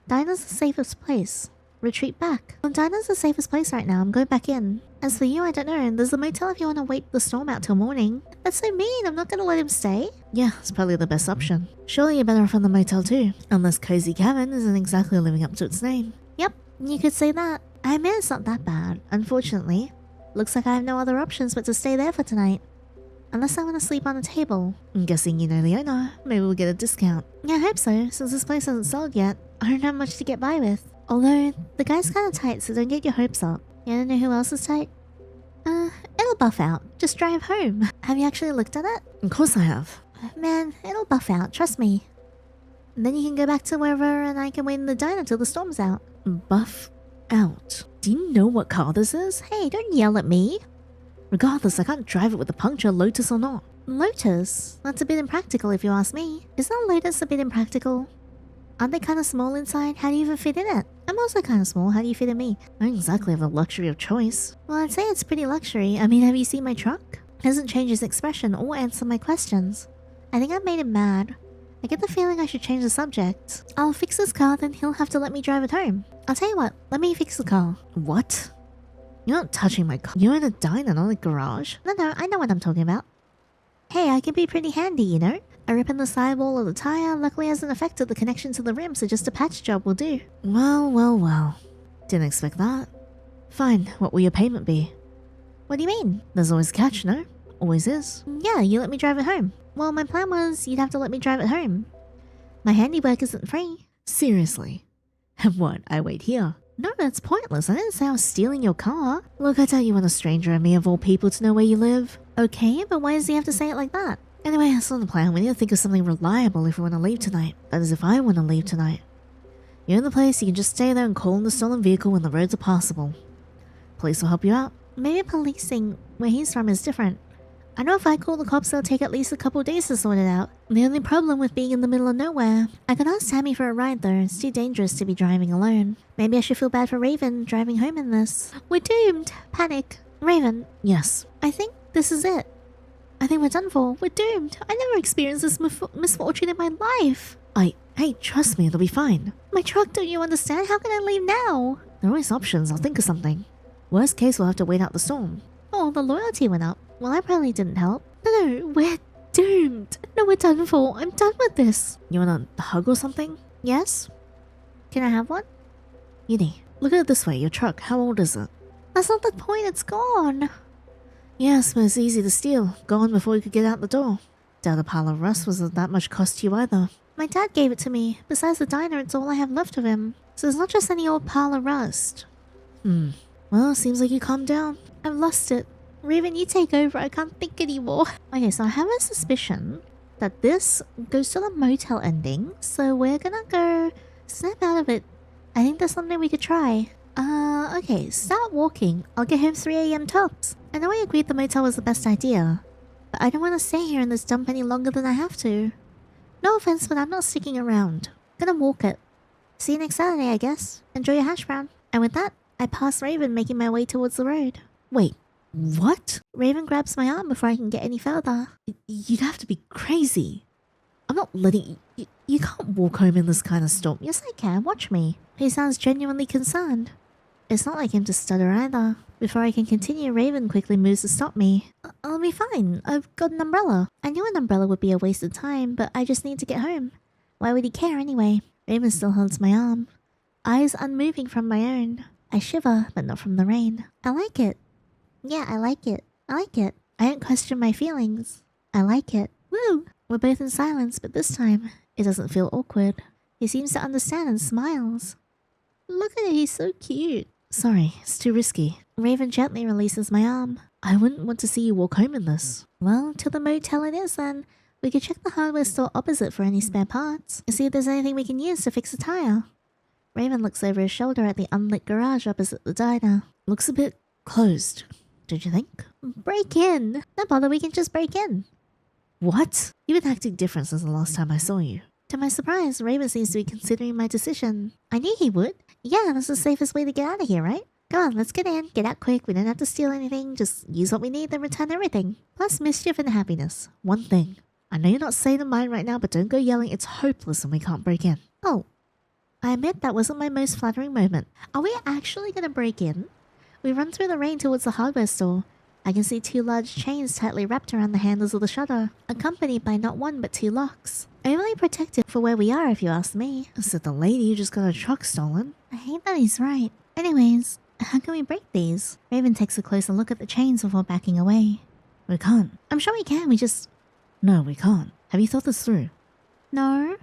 Diner's the safest place. Retreat back. Well, diner's the safest place right now. I'm going back in. As for you, I don't know. There's the motel if you want to wait the storm out till morning. That's so mean. I'm not gonna let him stay. Yeah, it's probably the best option. Surely you're better off in the motel too. Unless Cozy Cabin isn't exactly living up to its name. Yep, you could say that. I mean, it's not that bad, unfortunately. Looks like I have no other options but to stay there for tonight. Unless I want to sleep on a table. I'm guessing you know the owner. Maybe we'll get a discount. Yeah, I hope so, since this place hasn't sold yet. I don't have much to get by with. Although, the guy's kinda tight, so don't get your hopes up. You wanna know who else is tight? It'll buff out. Just drive home. Have you actually looked at it? Of course I have. Man, it'll buff out, trust me. And then you can go back to wherever and I can wait in the diner till the storm's out. Buff out? Do you know what car this is? Hey, don't yell at me. Regardless, I can't drive it with a puncture, Lotus or not. Lotus? That's a bit impractical if you ask me. Isn't Lotus a bit impractical? Aren't they kinda small inside? How do you even fit in it? I'm also kinda small, how do you fit in me? I don't exactly have the luxury of choice. Well, I'd say it's pretty luxury. I mean, have you seen my truck? He doesn't change his expression or answer my questions. I think I've made him mad. I get the feeling I should change the subject. I'll fix his car, then he'll have to let me drive it home. I'll tell you what, let me fix the car. What? You're not touching my car. You're in a diner, not a garage. No, I know what I'm talking about. Hey, I can be pretty handy, you know? A rip in the sidewall of the tire luckily hasn't affected the connection to the rim, so just a patch job will do. Well. Didn't expect that. Fine, what will your payment be? What do you mean? There's always a catch, no? Always is. Yeah, you let me drive it home. Well, my plan was you'd have to let me drive it home. My handiwork isn't free. Seriously? And what, I wait here? No, that's pointless. I didn't say I was stealing your car. Look, I doubt you want a stranger and me of all people to know where you live. Okay, but why does he have to say it like that? Anyway, that's not the plan. We need to think of something reliable if we want to leave tonight. That is if I want to leave tonight. You're in the place, you can just stay there and call in the stolen vehicle when the roads are passable. Police will help you out. Maybe policing where he's from is different. I know if I call the cops, they'll take at least a couple days to sort it out. The only problem with being in the middle of nowhere. I could ask Tammy for a ride though. It's too dangerous to be driving alone. Maybe I should feel bad for Raven driving home in this. We're doomed. Panic. Raven. Yes. I think this is it. I think we're done for. We're doomed. I never experienced this misfortune in my life. Hey, trust me, it'll be fine. My truck, don't you understand? How can I leave now? There are always options. I'll think of something. Worst case, we'll have to wait out the storm. Oh, the loyalty went up. Well, I probably didn't help. No, we're doomed. No, we're done for. I'm done with this. You want a hug or something? Yes? Can I have one? Yiddy, look at it this way. Your truck, how old is it? That's not the point. It's gone. Yes, but it's easy to steal. Gone before you could get out the door. Doubt a pile of rust wasn't that much cost to you either. My dad gave it to me. Besides the diner, it's all I have left of him. So it's not just any old pile of rust. Well, seems like you calmed down. I've lost it. Raven, you take over. I can't think anymore. Okay, so I have a suspicion that this goes to the motel ending. So we're gonna go snap out of it I think there's something we could try. Okay, start walking. I'll get home 3 a.m. tops. I know I agreed the motel was the best idea, but I don't want to stay here in this dump any longer than I have to. No offense, but I'm not sticking around. Gonna walk it. See you next Saturday, I guess. Enjoy your hash brown. And with that, I pass Raven making my way towards the road. Wait, what? Raven grabs my arm before I can get any further. You'd have to be crazy. I'm not letting you... You can't walk home in this kind of storm. Yes, I can. Watch me. He sounds genuinely concerned. It's not like him to stutter either. Before I can continue, Raven quickly moves to stop me. I'll be fine. I've got an umbrella. I knew an umbrella would be a waste of time, but I just need to get home. Why would he care anyway? Raven still holds my arm, eyes unmoving from my own. I shiver, but not from the rain. I like it. Yeah, I like it. I like it. I don't question my feelings. I like it. Woo! We're both in silence, but this time, it doesn't feel awkward. He seems to understand and smiles. Look at it, he's so cute. Sorry, it's too risky. Raven gently releases my arm. I wouldn't want to see you walk home in this. Well, to the motel it is then. We could check the hardware store opposite for any spare parts and see if there's anything we can use to fix the tire. Raven looks over his shoulder at the unlit garage opposite the diner. Looks a bit closed, don't you think? Break in! No bother, we can just break in. What? You've been acting different since the last time I saw you. To my surprise, Raven seems to be considering my decision. I knew he would. Yeah, that's the safest way to get out of here, right? Come on, let's get in. Get out quick. We don't have to steal anything. Just use what we need, then return everything. Plus mischief and happiness. One thing. I know you're not sane of mind right now, but don't go yelling it's hopeless and we can't break in. Oh, I admit that wasn't my most flattering moment. Are we actually gonna break in? We run through the rain towards the hardware store. I can see 2 large chains tightly wrapped around the handles of the shutter, accompanied by not 1 but 2 locks. Overly protective for where we are, if you ask me. Said the lady who just got her truck stolen. I hate that he's right. Anyways, how can we break these? Raven takes a closer look at the chains before backing away. We can't. I'm sure we can, we just... No, we can't. Have you thought this through? No.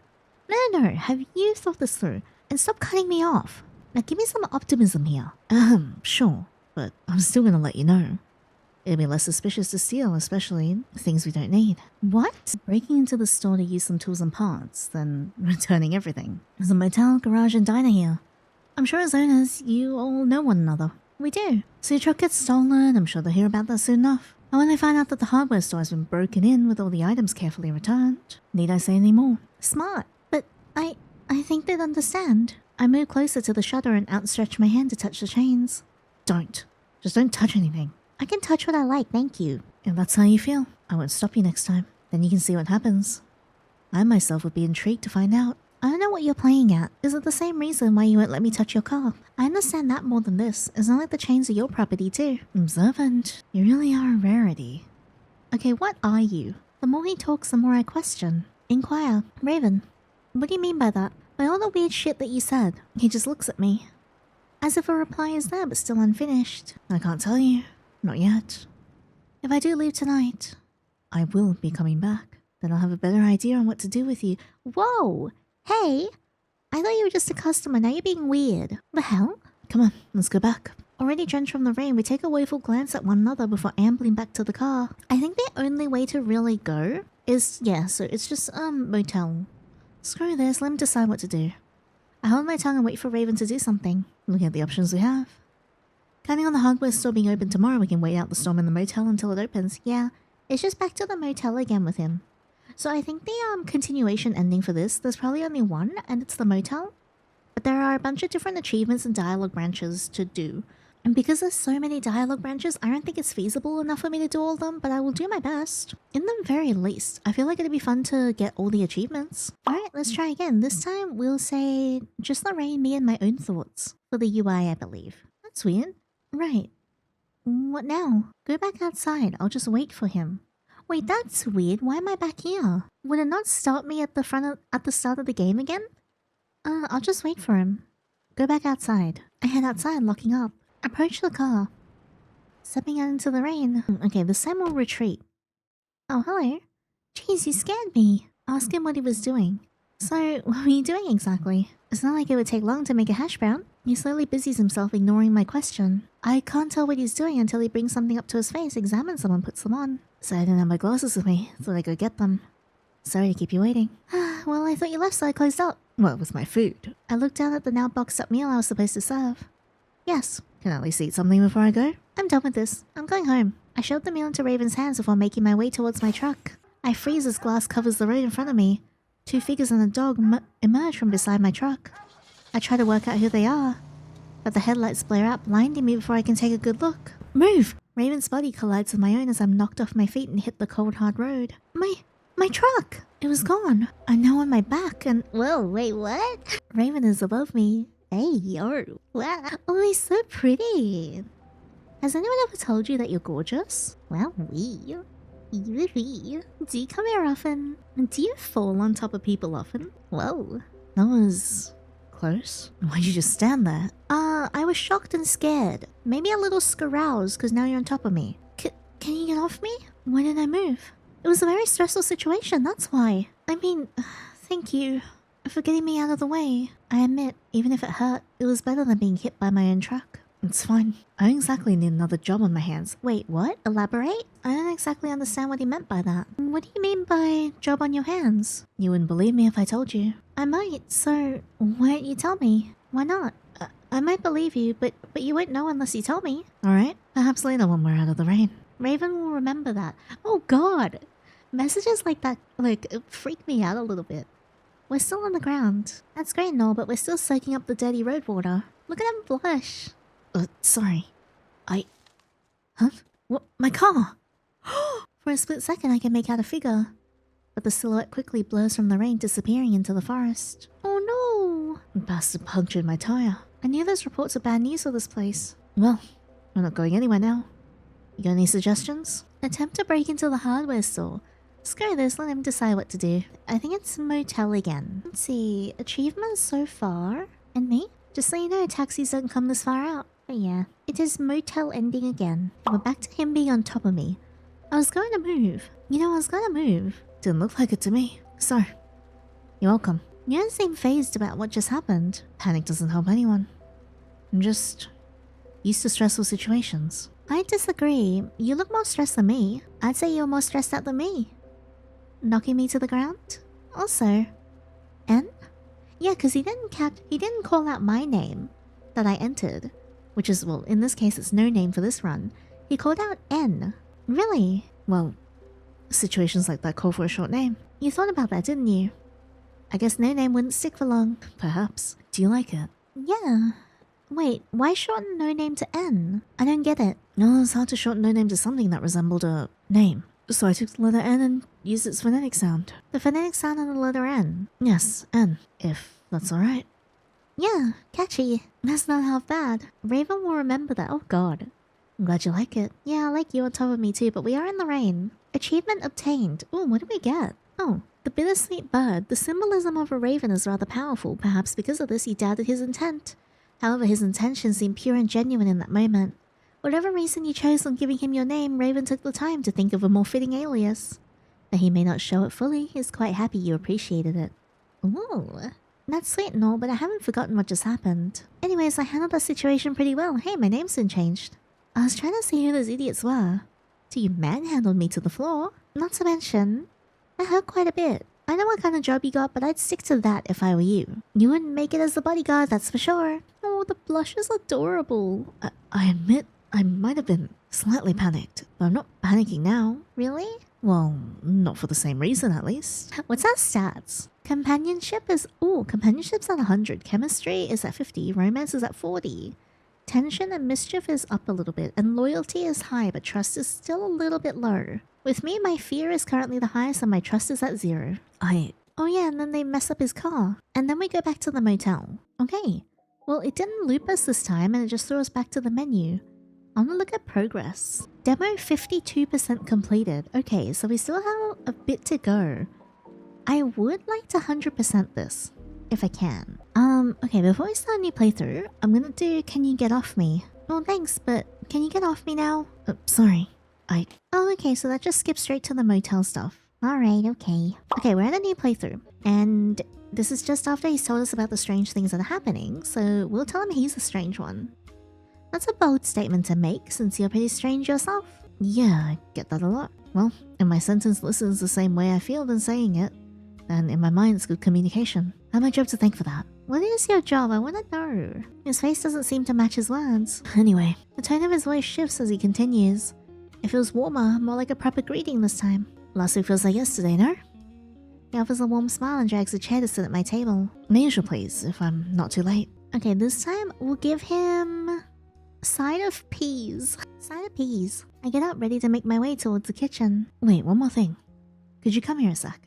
No, have you thought this through? And stop cutting me off. Now give me some optimism here. Sure. But I'm still gonna let you know. It'll be less suspicious to steal, especially things we don't need. What? Breaking into the store to use some tools and parts, then returning everything. There's a motel, garage, and diner here. I'm sure as owners, you all know one another. We do. So your truck gets stolen, I'm sure they'll hear about that soon enough. And when they find out that the hardware store has been broken in with all the items carefully returned, need I say any more? Smart. But I think they'd understand. I move closer to the shutter and outstretch my hand to touch the chains. Don't. Just don't touch anything. I can touch what I like, thank you. If that's how you feel, I won't stop you next time. Then you can see what happens. I myself would be intrigued to find out. I don't know what you're playing at. Is it the same reason why you won't let me touch your car? I understand that more than this. It's not like the chains are your property too. Observant. You really are a rarity. Okay, what are you? The more he talks, the more I question. Inquire. Raven, what do you mean by that? By all the weird shit that you said. He just looks at me, as if a reply is there but still unfinished. I can't tell you. Not yet. If I do leave tonight, I will be coming back. Then I'll have a better idea on what to do with you. Whoa! Hey! I thought you were just a customer, now you're being weird. The hell? Come on, let's go back. Already drenched from the rain, we take a woeful glance at one another before ambling back to the car. I think the only way to really go is, so it's just, motel. Screw this, let him decide what to do. I hold my tongue and wait for Raven to do something. Looking at the options we have. Counting on the hardware store being open tomorrow, we can wait out the storm in the motel until it opens. Yeah, it's just back to the motel again with him. So I think the continuation ending for this, there's probably only one, and it's the motel. But there are a bunch of different achievements and dialogue branches to do. And because there's so many dialogue branches, I don't think it's feasible enough for me to do all of them, but I will do my best. In the very least, I feel like it'd be fun to get all the achievements. Alright, let's try again. This time we'll say just the rain, me and my own thoughts. For the UI, I believe. That's weird. Right. What now? Go back outside. I'll just wait for him. Wait, that's weird. Why am I back here? Would it not start me at the start of the game again? I'll just wait for him. Go back outside. I head outside, locking up. Approach the car. Stepping out into the rain. Okay, this time we'll retreat. Oh, hello. Jeez, you scared me. Ask him what he was doing. So, what were you doing exactly? It's not like it would take long to make a hash brown. He slowly busies himself ignoring my question. I can't tell what he's doing until he brings something up to his face, examines them and puts them on. So I didn't have my glasses with me. Thought I'd go get them. Sorry to keep you waiting. Well, I thought you left, so I closed up. Well, it was my food. I looked down at the now boxed up meal I was supposed to serve. Yes. Can I at least eat something before I go? I'm done with this. I'm going home. I shoved the meal into Raven's hands before making my way towards my truck. I freeze as glass covers the road in front of me. 2 figures and a dog emerge from beside my truck. I try to work out who they are, but the headlights blare out, blinding me before I can take a good look. Move! Raven's body collides with my own as I'm knocked off my feet and hit the cold, hard road. My truck! It was gone. I'm now on my back and... Whoa, wait, what? Raven is above me. Hey, yo. Wow. Oh, he's so pretty. Has anyone ever told you that you're gorgeous? Well, do you come here often? Do you fall on top of people often? Whoa. That was... close. Why'd you just stand there? I was shocked and scared. Maybe a little scaroused because now you're on top of me. Can you get off me? Why did I move? It was a very stressful situation, that's why. I mean, thank you for getting me out of the way. I admit, even if it hurt, it was better than being hit by my own truck. It's fine. I don't exactly need another job on my hands. Wait, what? Elaborate? I don't exactly understand what he meant by that. What do you mean by job on your hands? You wouldn't believe me if I told you. I might, so why don't you tell me? Why not? I might believe you, but you won't know unless you tell me. Alright, perhaps later when we're out of the rain. Raven will remember that. Oh god! Messages like that, freak me out a little bit. We're still on the ground. That's great and all, but we're still soaking up the dirty road water. Look at him blush. Sorry. Huh? What? My car! For a split second I can make out a figure, but the silhouette quickly blurs from the rain, disappearing into the forest. Oh no! The bastard punctured my tire. I knew those reports of bad news for this place. Well, we're not going anywhere now. You got any suggestions? Attempt to break into the hardware store. Screw this, let him decide what to do. I think it's motel again. Let's see, achievements so far. And me? Just so you know, taxis don't come this far out. But yeah, it is motel ending again. We're back to him being on top of me. I was going to move. I was going to move. Didn't look like it to me. So, you're welcome. You don't seem phased about what just happened. Panic doesn't help anyone. I'm just used to stressful situations. I disagree. You look more stressed than me. I'd say you're more stressed out than me. Knocking me to the ground? Also, N? Yeah, because he didn't call out my name that I entered. Which is, well, in this case it's no name for this run. He called out N. Really? Well, situations like that call for a short name. You thought about that, didn't you? I guess no name wouldn't stick for long. Perhaps. Do you like it? Yeah. Wait, why shorten no name to N? I don't get it. No, it's hard to shorten no name to something that resembled a name. So I took the letter N and used its phonetic sound. The phonetic sound on the letter N? Yes, N. If that's alright. Yeah, catchy. That's not half bad. Raven will remember that. Oh god. I'm glad you like it. Yeah, I like you on top of me too, but we are in the rain. Achievement obtained. Ooh, what did we get? Oh, the Bittersweet Bird. The symbolism of a raven is rather powerful. Perhaps because of this he doubted his intent. However, his intentions seemed pure and genuine in that moment. Whatever reason you chose when giving him your name, Raven took the time to think of a more fitting alias. Though he may not show it fully, he's quite happy you appreciated it. Ooh, that's sweet and all, but I haven't forgotten what just happened. Anyways, I handled the situation pretty well. Hey, my name's been changed. I was trying to see who those idiots were. So you manhandled me to the floor. Not to mention, I hurt quite a bit. I know what kind of job you got, but I'd stick to that if I were you. You wouldn't make it as the bodyguard, that's for sure. Oh, the blush is adorable. I admit I might have been slightly panicked, but I'm not panicking now. Really? Well, not for the same reason at least. What's our stats? Companionship's at 100. Chemistry is at 50. Romance is at 40. Tension and mischief is up a little bit, and loyalty is high, but trust is still a little bit low. With me, my fear is currently the highest and my trust is at 0. Oh yeah, and then they mess up his car. And then we go back to the motel. Okay. Well, it didn't loop us this time and it just threw us back to the menu. I'm gonna look at progress. Demo 52% completed. Okay, so we still have a bit to go. I would like to 100% this, if I can. Okay, before we start a new playthrough, I'm gonna do Can You Get Off Me? Oh, thanks, but can you get off me now? Sorry. Oh, okay, so that just skips straight to the motel stuff. Alright, okay. Okay, we're in a new playthrough, and this is just after he's told us about the strange things that are happening, so we'll tell him he's the strange one. That's a bold statement to make, since you're pretty strange yourself. Yeah, I get that a lot. Well, if my sentence listens the same way I feel, then saying it And in my mind, it's good communication. I have my job to thank for that. What is your job? I want to know. His face doesn't seem to match his words. Anyway, The tone of his voice shifts as he continues. It feels warmer, more like a proper greeting this time. last week feels like yesterday, no? He offers a warm smile and drags a chair to sit at my table. My usual place, if I'm not too late. Okay, this time we'll give him a side of peas. Side of peas. I get up ready to make my way towards the kitchen. Wait, one more thing. Could you come here a sec?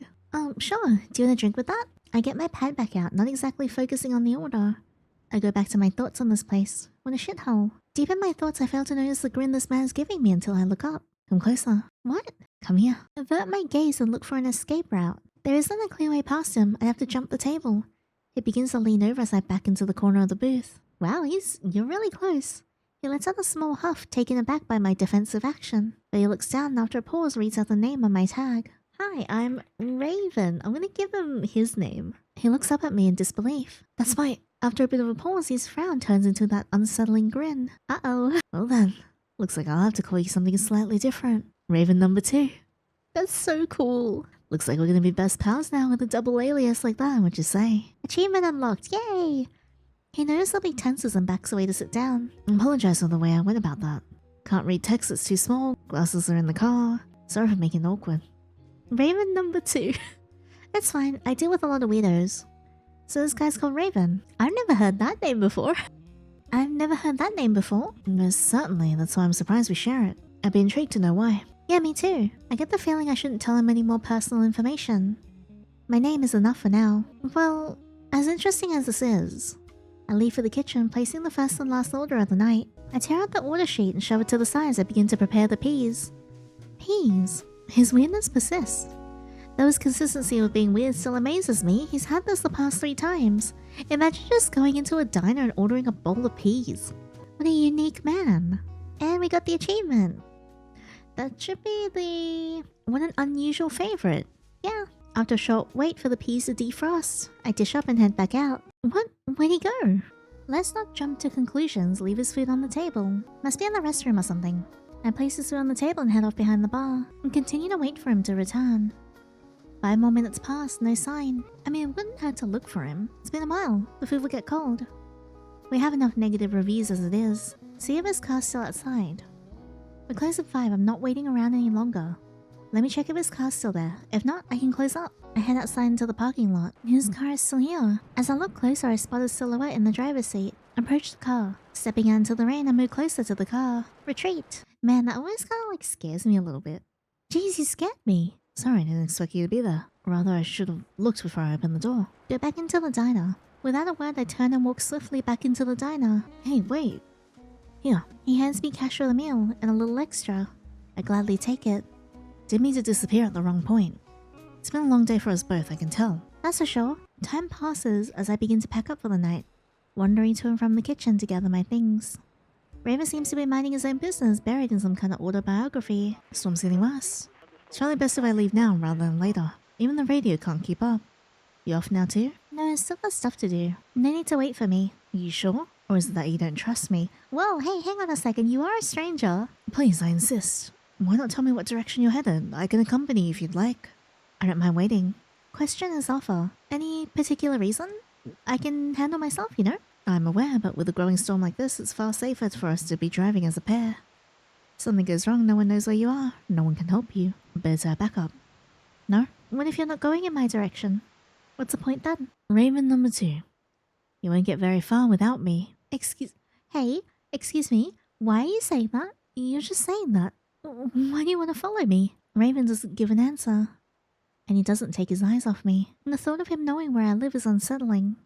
Sure. Do you want a drink with that? I get my pad back out, not exactly focusing on the order. I go back to my thoughts on this place. What a shithole. Deep in my thoughts, I fail to notice the grin this man's giving me until I look up. Come closer. What? Come here. Avert my gaze and look for an escape route. There isn't a clear way past him. I have to jump the table. He begins to lean over as I back into the corner of the booth. Wow, you're really close. He lets out a small huff, taken aback by my defensive action. But he looks down and after a pause reads out the name on my tag. Hi, I'm Raven. I'm gonna give him his name. He looks up at me in disbelief. That's why, after a bit of a pause, his frown turns into that unsettling grin. Uh-oh. Well then, looks like I'll have to call you something slightly different. Raven number 2. That's so cool. Looks like we're gonna be best pals now with a double alias like that, what'd you say? Achievement unlocked, yay! He noticeably tenses and backs away to sit down. I apologize for the way I went about that. Can't read text, it's too small, glasses are in the car. Sorry for making it awkward. Raven number 2. That's fine, I deal with a lot of weirdos. So this guy's called Raven. I've never heard that name before. I've never heard that name before. Most certainly, that's why I'm surprised we share it. I'd be intrigued to know why. Yeah, me too. I get the feeling I shouldn't tell him any more personal information. My name is enough for now. Well, as interesting as this is, I leave for the kitchen, placing the first and last order of the night. I tear out the order sheet and shove it to the side as I begin to prepare the peas. Peas? His weirdness persists. Though his consistency of being weird still amazes me, he's had this the past 3 times. Imagine just going into a diner and ordering a bowl of peas. What a unique man. And we got the achievement. That should be the... What an unusual favorite. Yeah. After a short wait for the peas to defrost, I dish up and head back out. What? Where'd he go? Let's not jump to conclusions, leave his food on the table. Must be in the restroom or something. I place his food on the table and head off behind the bar, and continue to wait for him to return. 5 more minutes pass, no sign. I mean, it wouldn't hurt to look for him. It's been a while. The food will get cold. We have enough negative reviews as it is. See if his car's still outside. We're closed at 5. I'm not waiting around any longer. Let me check if his car's still there. If not, I can close up. I head outside into the parking lot. His car is still here. As I look closer, I spot a silhouette in the driver's seat. Approach the car. Stepping out into the rain, I move closer to the car. Retreat. Man, that always kind of like scares me a little bit. Jeez, you scared me. Sorry, I didn't expect you to be there. Rather, I should have looked before I opened the door. Go back into the diner. Without a word, I turn and walk swiftly back into the diner. Hey, wait. Here. He hands me cash for the meal and a little extra. I gladly take it. Didn't mean to disappear at the wrong point. It's been a long day for us both, I can tell. That's for sure. Time passes as I begin to pack up for the night, wandering to and from the kitchen to gather my things. Raven seems to be minding his own business, buried in some kind of autobiography. Storm's getting worse. It's probably best if I leave now rather than later. Even the radio can't keep up. You off now too? No, I still got stuff to do. No need to wait for me. Are you sure? Or is it that you don't trust me? Whoa, hey, hang on a second. You are a stranger. Please, I insist. Why not tell me what direction you're headed? I can accompany you if you'd like. I don't mind waiting. Question is offer. Any particular reason? I can handle myself, you know? I'm aware, but with a growing storm like this, it's far safer for us to be driving as a pair. If something goes wrong, no one knows where you are. No one can help you. Better back up. No? What if you're not going in my direction? What's the point then? Raven number 2. You won't get very far without me. Excuse me. Why are you saying that? You're just saying that. Why do you want to follow me? Raven doesn't give an answer. And he doesn't take his eyes off me. And the thought of him knowing where I live is unsettling.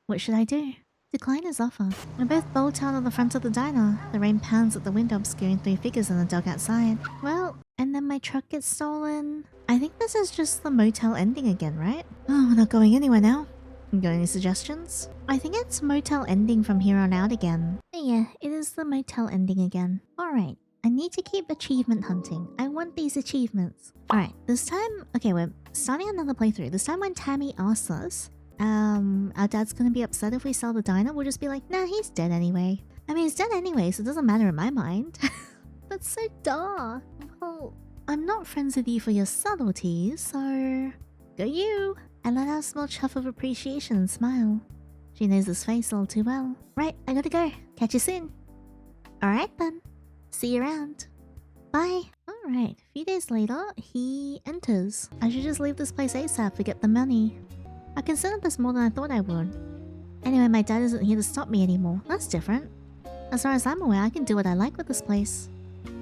What should I do? Decline his offer. We both bolt out of the front of the diner. The rain pounds at the window, obscuring 3 figures in the dog outside. Well, and then my truck gets stolen. I think this is just the motel ending again, right? Oh, we're not going anywhere now. Got any suggestions? I think it's motel ending from here on out again. Yeah, it is the motel ending again. Alright, I need to keep achievement hunting. I want these achievements. Alright, this time... Okay, we're starting another playthrough. This time when Tammy asks us, our dad's gonna be upset if we sell the diner, we'll just be like, nah, he's dead anyway. I mean, he's dead anyway, so it doesn't matter in my mind. That's so dark. Well, I'm not friends with you for your subtleties, so... Go you! I let out a small chuff of appreciation and smile. She knows this face all too well. Right, I gotta go. Catch you soon. Alright then. See you around. Bye. Alright, a few days later, he enters. I should just leave this place ASAP to get the money. I considered this more than I thought I would. Anyway, my dad isn't here to stop me anymore. That's different. As far as I'm aware, I can do what I like with this place.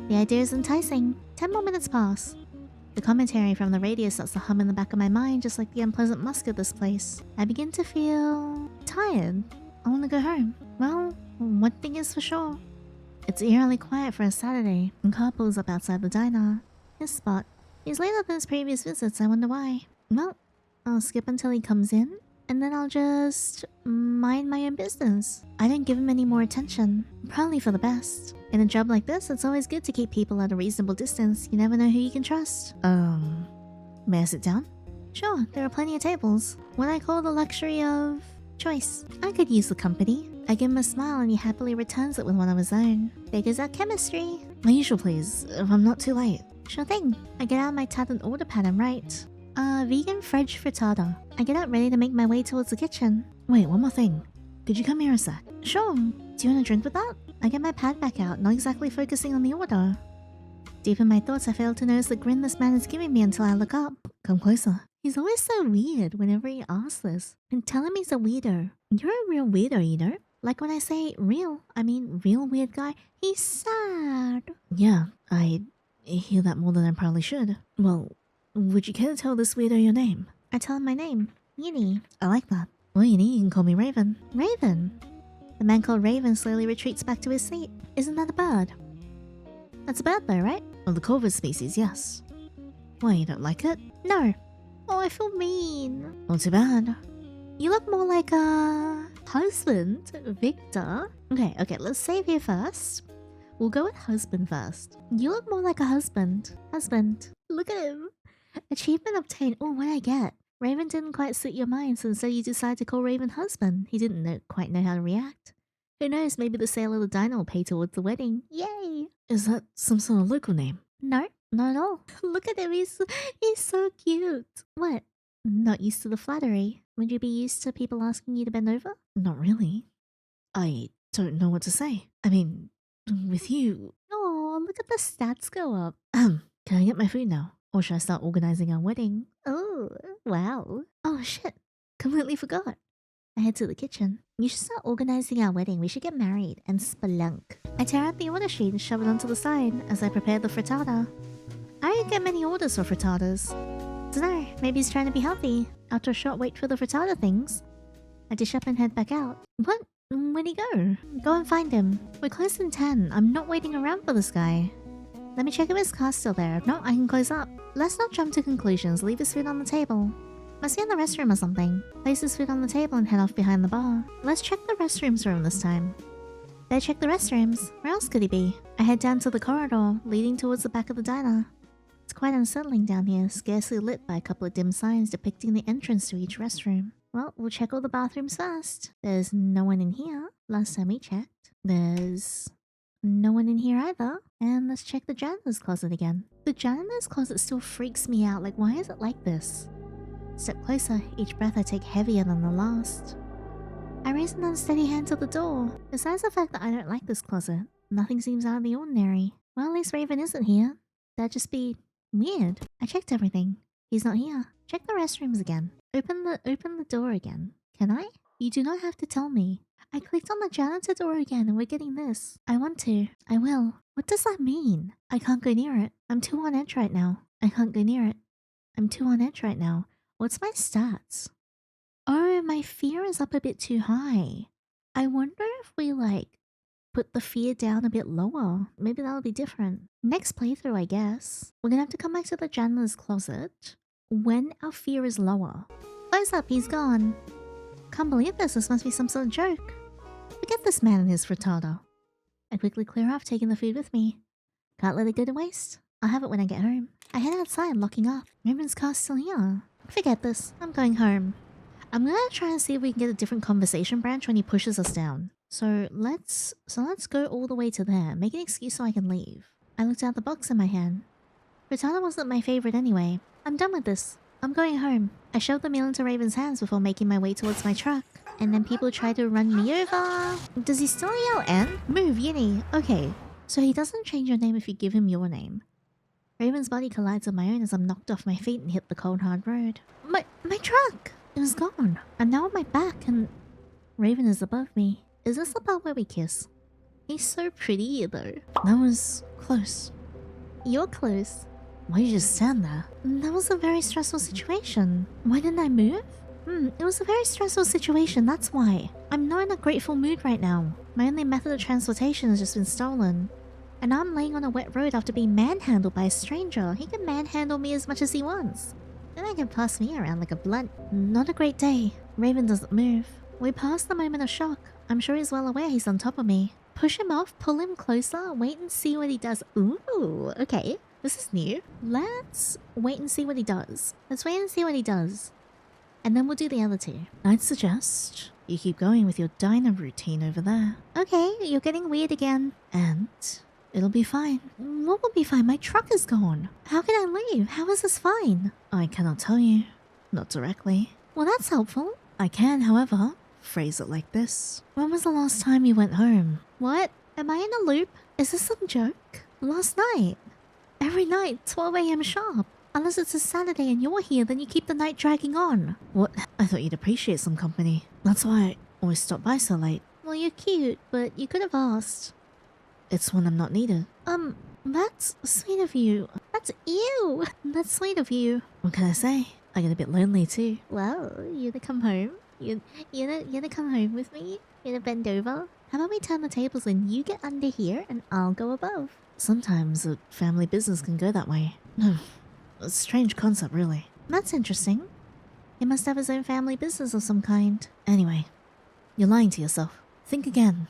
The idea is enticing. 10 more minutes pass. The commentary from the radio starts to hum in the back of my mind, just like the unpleasant musk of this place. I begin to feel tired. I want to go home. Well, one thing is for sure. It's eerily quiet for a Saturday, and car pulls up outside the diner. His spot. He's later than his previous visits, I wonder why. Well, I'll skip until he comes in, and then I'll just mind my own business. I don't give him any more attention. Probably for the best. In a job like this, it's always good to keep people at a reasonable distance. You never know who you can trust. May I sit down? Sure, there are plenty of tables. What I call the luxury of choice. I could use the company. I give him a smile and he happily returns it with one of his own. There goes our chemistry. My usual, please, if I'm not too late. Sure thing. I get out my tab and order pad and write, vegan French frittata. I get out ready to make my way towards the kitchen. Wait, one more thing. Could you come here a sec? Sure. Do you want a drink with that? I get my pad back out, not exactly focusing on the order. Deep in my thoughts, I fail to notice the grin this man is giving me until I look up. Come closer. He's always so weird whenever he asks this. And tell him he's a weirdo. You're a real weirdo, you know? Like when I say real, I mean real weird guy. He's sad. Yeah, I hear that more than I probably should. Well, would you care to tell this weirdo your name? I tell him my name. Yini. I like that. Well, Yini, you can call me Raven. Raven? The man called Raven slowly retreats back to his seat. Isn't that a bird? That's a bird though, right? Of the corvid species, yes. Why, you don't like it? No. Oh, I feel mean. Not too bad. You look more like a husband, Victor. Okay, let's save here first. We'll go with husband first. You look more like a husband. Husband. Look at him. Achievement obtained. Oh, what I get? Raven didn't quite suit your mind, so instead you decided to call Raven husband. He didn't quite know how to react. Who knows, maybe the sale of the diner will pay towards the wedding. Yay! Is that some sort of local name? No, not at all. Look at him, he's so cute. What? Not used to the flattery. Would you be used to people asking you to bend over? Not really. I don't know what to say. I mean, with you... Oh, look at the stats go up. Can I get my food now? Or should I start organizing our wedding? Oh, wow. Oh shit, completely forgot. I head to the kitchen. You should start organizing our wedding. We should get married and spelunk. I tear out the order sheet and shove it onto the side as I prepare the frittata. I don't get many orders for frittatas. Dunno, maybe he's trying to be healthy. After a short wait for the frittata things, I dish up and head back out. What? Where'd he go? Go and find him. We're close in 10. I'm not waiting around for this guy. Let me check if his car's still there. If not, I can close up. Let's not jump to conclusions. Leave his food on the table. Must be in the restroom or something. Place his food on the table and head off behind the bar. Let's check the restrooms room this time. Better check the restrooms. Where else could he be? I head down to the corridor, leading towards the back of the diner. It's quite unsettling down here, scarcely lit by a couple of dim signs depicting the entrance to each restroom. Well, we'll check all the bathrooms first. There's no one in here. Last time we checked. There's no one in here either. And let's check the janitor's closet again. The janitor's closet still freaks me out. Like, why is it like this? Step closer. Each breath I take heavier than the last. I raise an unsteady hand to the door. Besides the fact that I don't like this closet, nothing seems out of the ordinary. Well, at least Raven isn't here. That'd just be weird. I checked everything. He's not here. Check the restrooms again. Open the door again. Can I? You do not have to tell me. I clicked on the janitor door again and we're getting this. I want to. I will. What does that mean? I can't go near it. I'm too on edge right now. I can't go near it. I'm too on edge right now. What's my stats? Oh, my fear is up a bit too high. I wonder if we put the fear down a bit lower. Maybe that'll be different. Next playthrough, I guess. We're gonna have to come back to the janitor's closet when our fear is lower. Close up, he's gone. Can't believe this. This must be some sort of joke. Forget this man and his frittata. I quickly clear off, taking the food with me. Can't let it go to waste. I'll have it when I get home. I head outside, locking up. Raven's car's still here. Forget this. I'm going home. I'm gonna try and see if we can get a different conversation branch when he pushes us down. So let's go all the way to there. Make an excuse so I can leave. I looked at the box in my hand. Frittata wasn't my favorite anyway. I'm done with this. I'm going home. I shoved the meal into Raven's hands before making my way towards my truck. And then people try to run me over. Does he still yell N? Move, Yinny. Okay. So he doesn't change your name if you give him your name. Raven's body collides with my own as I'm knocked off my feet and hit the cold hard road. My truck! It was gone. I'm now on my back and Raven is above me. Is this the part where we kiss? He's so pretty though. That was close. You're close. Why did you just stand there? That was a very stressful situation. Why didn't I move? It was a very stressful situation, that's why. I'm not in a grateful mood right now. My only method of transportation has just been stolen. And I'm laying on a wet road after being manhandled by a stranger. He can manhandle me as much as he wants. Then he can pass me around like a blunt. Not a great day. Raven doesn't move. We passed the moment of shock. I'm sure he's well aware he's on top of me. Push him off, pull him closer, wait and see what he does. Ooh, okay. This is new. Let's wait and see what he does. Let's wait and see what he does. And then we'll do the other two. I'd suggest you keep going with your diner routine over there. Okay, you're getting weird again. And it'll be fine. What will be fine? My truck is gone. How can I leave? How is this fine? I cannot tell you. Not directly. Well, that's helpful. I can, however, phrase it like this. When was the last time you went home? What? Am I in a loop? Is this some joke? Last night. Every night, 12 AM sharp. Unless it's a Saturday and you're here, then you keep the night dragging on. What? I thought you'd appreciate some company. That's why I always stop by so late. Well, you're cute, but you could have asked. It's when I'm not needed. That's sweet of you. That's ew. That's sweet of you. What can I say? I get a bit lonely too. Well, you gonna come home? You gonna come home with me? You gonna bend over? How about we turn the tables and you get under here and I'll go above? Sometimes a family business can go that way. No, a strange concept, really. That's interesting. He must have his own family business of some kind. Anyway, you're lying to yourself. Think again.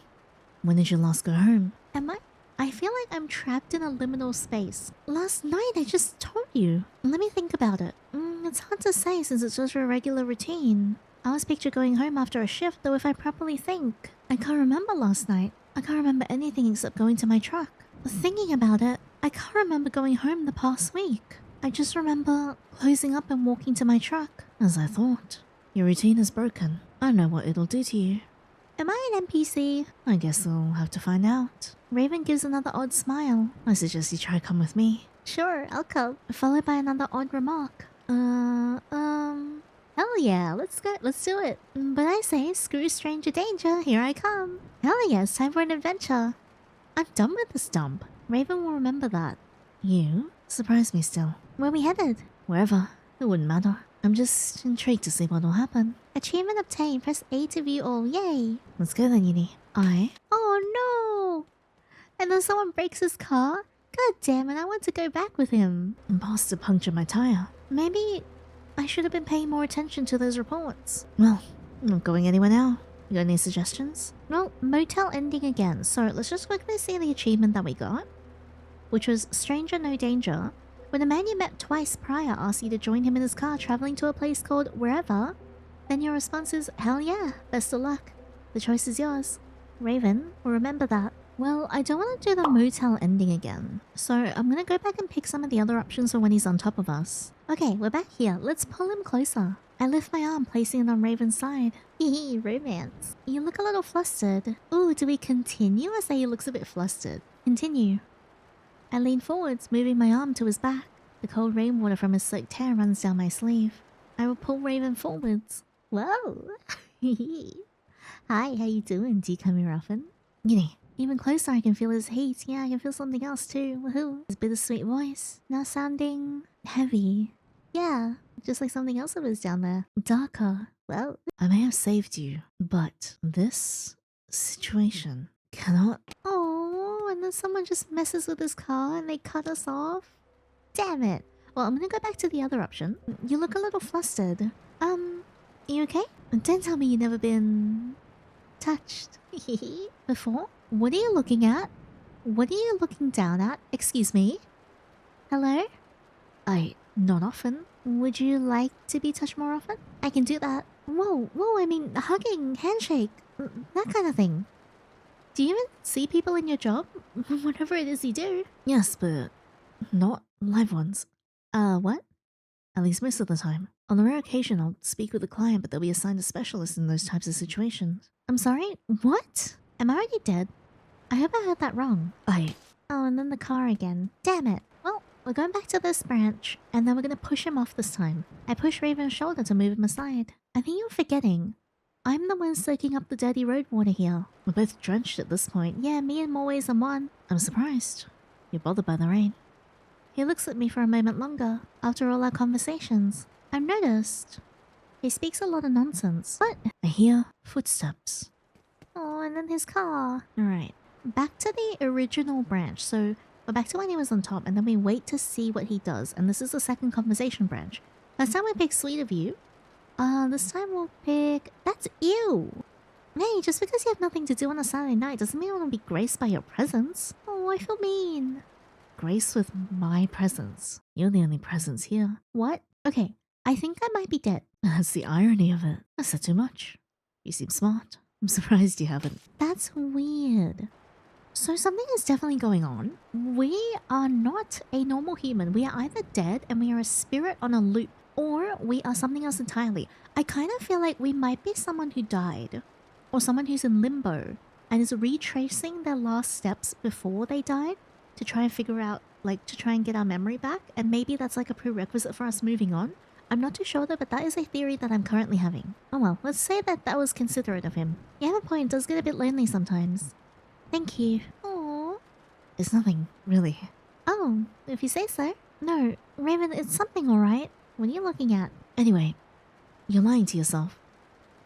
When did you last go home? Am I? I feel like I'm trapped in a liminal space. Last night, I just told you. Let me think about it. It's hard to say since it's just a regular routine. I always picture going home after a shift, though if I properly think. I can't remember last night. I can't remember anything except going to my truck. Thinking about it, I can't remember going home the past week. I just remember closing up and walking to my truck. As I thought. Your routine is broken. I know what it'll do to you. Am I an NPC? I guess we'll have to find out. Raven gives another odd smile. I suggest you try to come with me. Sure, I'll come. Followed by another odd remark. Hell yeah, let's go, let's do it. But I say, screw stranger danger, here I come. Hell yeah, it's time for an adventure. I'm done with this dump. Raven will remember that. You surprise me still. Where we headed? Wherever. It wouldn't matter. I'm just intrigued to see what'll happen. Achievement obtained. Press A to view all. Yay. Let's go then, Yuni. Oh no! And then someone breaks his car? God damn it, I want to go back with him. Imposter punctured my tire. Maybe I should have been paying more attention to those reports. Well, I'm not going anywhere now. You got any suggestions? Well, motel ending again. So let's just quickly see the achievement that we got. Which was Stranger No Danger. When a man you met twice prior asks you to join him in his car traveling to a place called wherever, then your response is, hell yeah, best of luck. The choice is yours. Raven will remember that. Well, I don't want to do the motel ending again. So I'm gonna go back and pick some of the other options for when he's on top of us. Okay, we're back here. Let's pull him closer. I lift my arm, placing it on Raven's side. Hee romance. You look a little flustered. Ooh, do we continue or say he looks a bit flustered? Continue. I lean forwards, moving my arm to his back. The cold rainwater from his soaked hair runs down my sleeve. I will pull Raven forwards. Whoa! Hi, how you doing? Do you come here often? Yuni. Even closer, I can feel his heat. Yeah, I can feel something else too. Woohoo! His bittersweet voice. Now sounding heavy. Yeah, just like something else that was down there. Darker. Well, I may have saved you, but this situation cannot... Oh, and then someone just messes with his car and they cut us off? Damn it. Well, I'm gonna go back to the other option. You look a little flustered. You okay? Don't tell me you've never been... touched. Before? What are you looking at? What are you looking down at? Excuse me? Hello? Not often. Would you like to be touched more often? I can do that. Whoa, I mean, hugging, handshake, that kind of thing. Do you even see people in your job? Whatever it is you do. Yes, but not live ones. What? at least most of the time. On the rare occasion, I'll speak with a client, but they'll be assigned a specialist in those types of situations. I'm sorry? What? Am I already dead? I hope I heard that wrong. Oh, and then the car again. Damn it. Well, we're going back to this branch, and then we're gonna push him off this time. I push Raven's shoulder to move him aside. I think you're forgetting. I'm the one soaking up the dirty road water here. We're both drenched at this point. Yeah, me and more ways than one. I'm surprised. You're bothered by the rain. He looks at me for a moment longer, after all our conversations. I've noticed. He speaks a lot of nonsense. What? I hear footsteps. Oh, and then his car. Alright. Back to the original branch. So, we're back to when he was on top, and then we wait to see what he does. And this is the second conversation branch. Last time we picked Sweet of You. This time we'll pick... That's ew! Hey, just because you have nothing to do on a Saturday night doesn't mean I want to be graced by your presence. Oh, I feel mean. Grace with my presence. You're the only presence here. What? Okay, I think I might be dead. That's the irony of it. I said too much. You seem smart. I'm surprised you haven't. That's weird. So something is definitely going on. We are not a normal human. We are either dead and we are a spirit on a loop, or we are something else entirely. I kind of feel like we might be someone who died, or someone who's in limbo and is retracing their last steps before they died to try and figure out, like, to try and get our memory back. And maybe that's like a prerequisite for us moving on. I'm not too sure though, but that is a theory that I'm currently having. Oh well, let's say that that was considerate of him. You have a point, it does get a bit lonely sometimes. Thank you. Aww. It's nothing, really. Oh, if you say so. No, Raven, it's something alright. What are you looking at? Anyway, you're lying to yourself.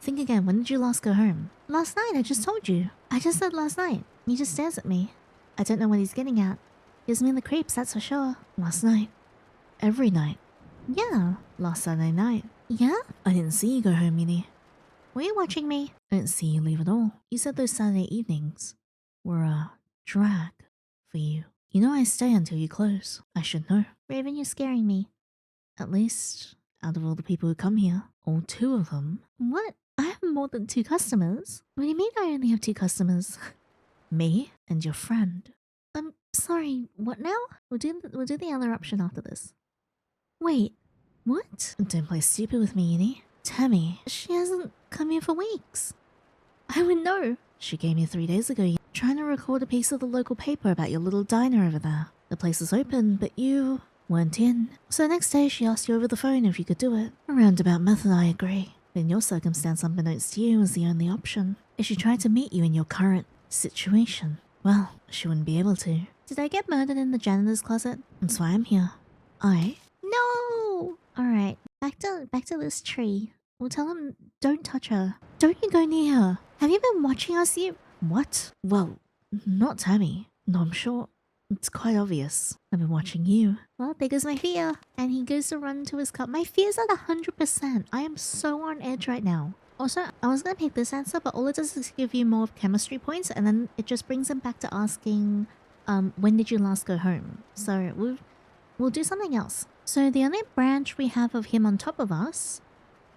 Think again, when did you last go home? Last night, I just told you. I just said last night. He just stares at me. I don't know what he's getting at. Gives me the creeps, that's for sure. Last night? Every night? Yeah. Last Saturday night? Yeah? I didn't see you go home, Minnie. Were you watching me? I didn't see you leave at all. You said those Saturday evenings were a drag for you. You know I stay until you close. I should know. Raven, you're scaring me. At least, out of all the people who come here, all 2 of them... What? I have more than 2 customers. What do you mean I only have 2 customers? Me and your friend. I'm sorry, what now? We'll do the other option after this. Wait, what? Don't play stupid with me, Yini. Tammy. She hasn't come here for weeks. I would know. She came here 3 days ago, trying to record a piece of the local paper about your little diner over there. The place was open, but you weren't in. So the next day she asked you over the phone if you could do it. A roundabout method, I agree. But in your circumstance, unbeknownst to you, was the only option. If she tried to meet you in your current situation, well, she wouldn't be able to. Did I get murdered in the janitor's closet? That's why I'm here. No! Alright, back to this tree. We'll tell him, don't touch her. Don't you go near her. Have you been watching us, you? What? Well, not Tammy. No, I'm sure. It's quite obvious. I've been watching you. Well, there goes my fear. And he goes to run to his cup. My fear's at 100%. I am so on edge right now. Also, I was gonna pick this answer, but all it does is give you more chemistry points, and then it just brings him back to asking, when did you last go home? So we'll do something else. So the only branch we have of him on top of us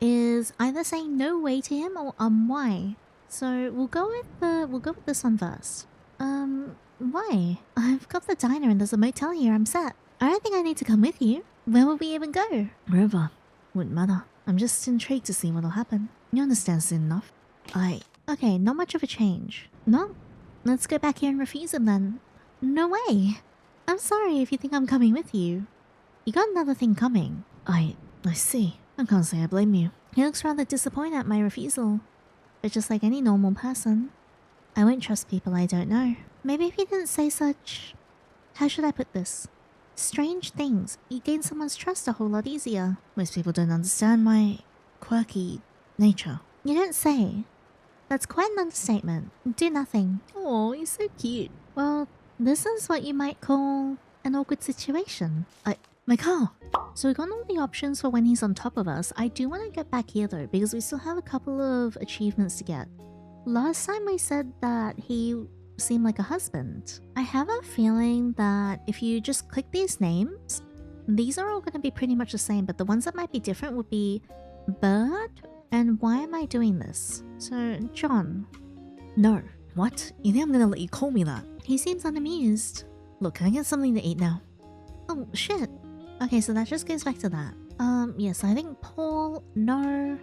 is either saying no way to him or why. So we'll go with this one first. Why? I've got the diner and there's a motel here. I'm set. I don't think I need to come with you. Where would we even go? Wherever. Wouldn't matter. I'm just intrigued to see what'll happen. You understand soon enough. Okay, not much of a change. No? Let's go back here and refuse him then. No way. I'm sorry if you think I'm coming with you. You got another thing coming. I see. I can't say I blame you. He looks rather disappointed at my refusal. But just like any normal person, I won't trust people I don't know. Maybe if you didn't say such... How should I put this? Strange things. You gain someone's trust a whole lot easier. Most people don't understand my quirky nature. You don't say. That's quite an understatement. Do nothing. Oh, you're so cute. Well, this is what you might call an awkward situation. My car! So we've got all the options for when he's on top of us. I do want to get back here though, because we still have a couple of achievements to get. Last time we said that he seemed like a husband. I have a feeling that if you just click these names, these are all going to be pretty much the same, but the ones that might be different would be Bird and why am I doing this? So, John. No. What? You think I'm gonna let you call me that? He seems unamused. Look, can I get something to eat now? Oh, shit. Okay, so that just goes back to that. Yes, I think Paul, no.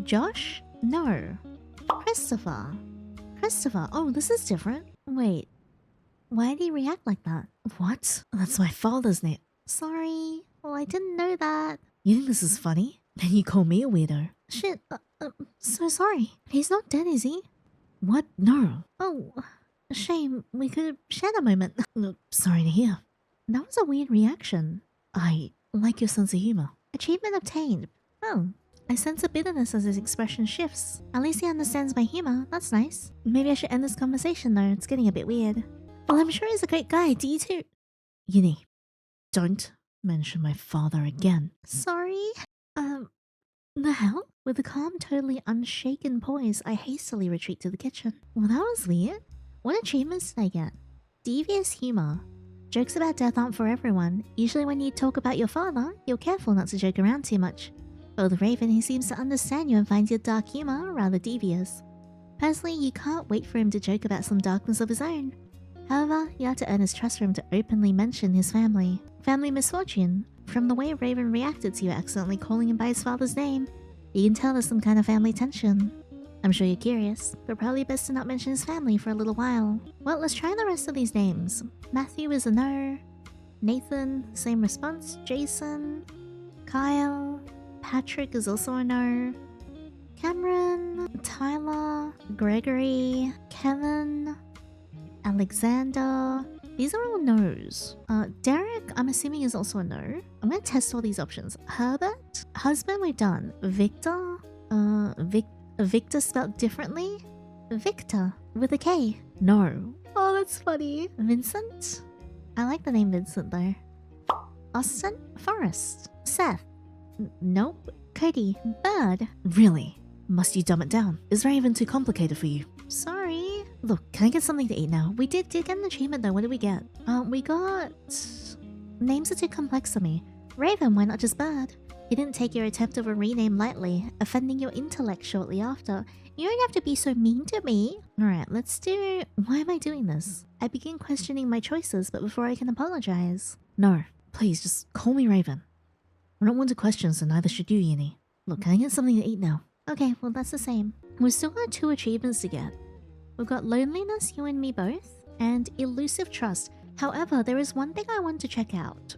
Josh? No. Christopher. Christopher. Oh, this is different. Wait, why did he react like that? What? That's my father's name. Sorry. Well, I didn't know that. You think this is funny? Then you call me a weirdo. Shit, so sorry. He's not dead, is he? What? No. Oh, shame. We could have shared a moment. Sorry to hear. That was a weird reaction. I like your sense of humor. Achievement obtained. Oh, I sense a bitterness as his expression shifts. At least he understands my humor. That's nice. Maybe I should end this conversation though. It's getting a bit weird. Well, I'm sure he's a great guy. Do you too? Yinny, don't mention my father again. Sorry. The hell? With a calm, totally unshaken poise, I hastily retreat to the kitchen. Well, that was weird. What achievements did I get? Devious humor. Jokes about death aren't for everyone. Usually when you talk about your father, you're careful not to joke around too much. But with Raven, he seems to understand you and finds your dark humor rather devious. Personally, you can't wait for him to joke about some darkness of his own. However, you have to earn his trust for him to openly mention his family. Family misfortune. From the way Raven reacted to you accidentally calling him by his father's name, you can tell there's some kind of family tension. I'm sure you're curious, but probably best to not mention his family for a little while. Well, let's try the rest of these names. Matthew is a no. Nathan, same response. Jason. Kyle. Patrick is also a no. Cameron. Tyler. Gregory. Kevin. Alexander. These are all no's. Derek, I'm assuming is also a no. I'm gonna test all these options. Herbert? Husband, we're done. Victor? Victor spelled differently? Victor, with a K. No. Oh, that's funny. Vincent? I like the name Vincent though. Austin? Forrest. Seth? Nope. Cody? Bird? Really? Must you dumb it down? Is Raven too complicated for you? Sorry. Look, can I get something to eat now? We did get an achievement though. What did we get? We got... Names are too complex for me. Raven, why not just Bird? You didn't take your attempt of a rename lightly, offending your intellect shortly after. You don't have to be so mean to me. Alright, let's do... Why am I doing this? I begin questioning my choices, but before I can apologize. No, please, just call me Raven. I don't want to question, so neither should you, Yinny. Look, can I get something to eat now? Okay, well that's the same. We've still got 2 achievements to get. We've got Loneliness, You and Me Both, and Illusive Trust. However, there is one thing I want to check out.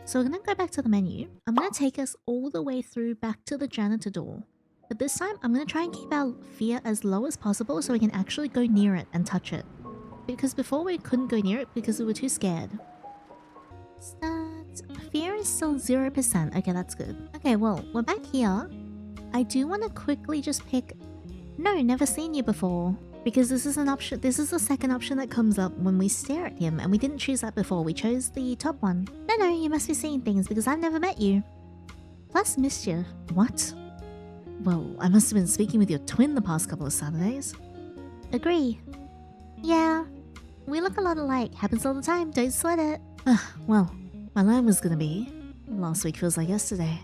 So we're gonna go back to the menu. I'm gonna take us all the way through back to the janitor door. But this time, I'm gonna try and keep our fear as low as possible so we can actually go near it and touch it. Because before we couldn't go near it because we were too scared. Start. Fear is still 0%. Okay, that's good. Okay, well, we're back here. I do want to quickly just pick... No, never seen you before. Because this is an option. This is the second option that comes up when we stare at him, and we didn't choose that before. We chose the top one. No, you must be seeing things because I've never met you. Plus mischief. What? Well, I must have been speaking with your twin the past couple of Saturdays. Agree. Yeah, we look a lot alike. Happens all the time. Don't sweat it. Well, my line was gonna be, last week feels like yesterday.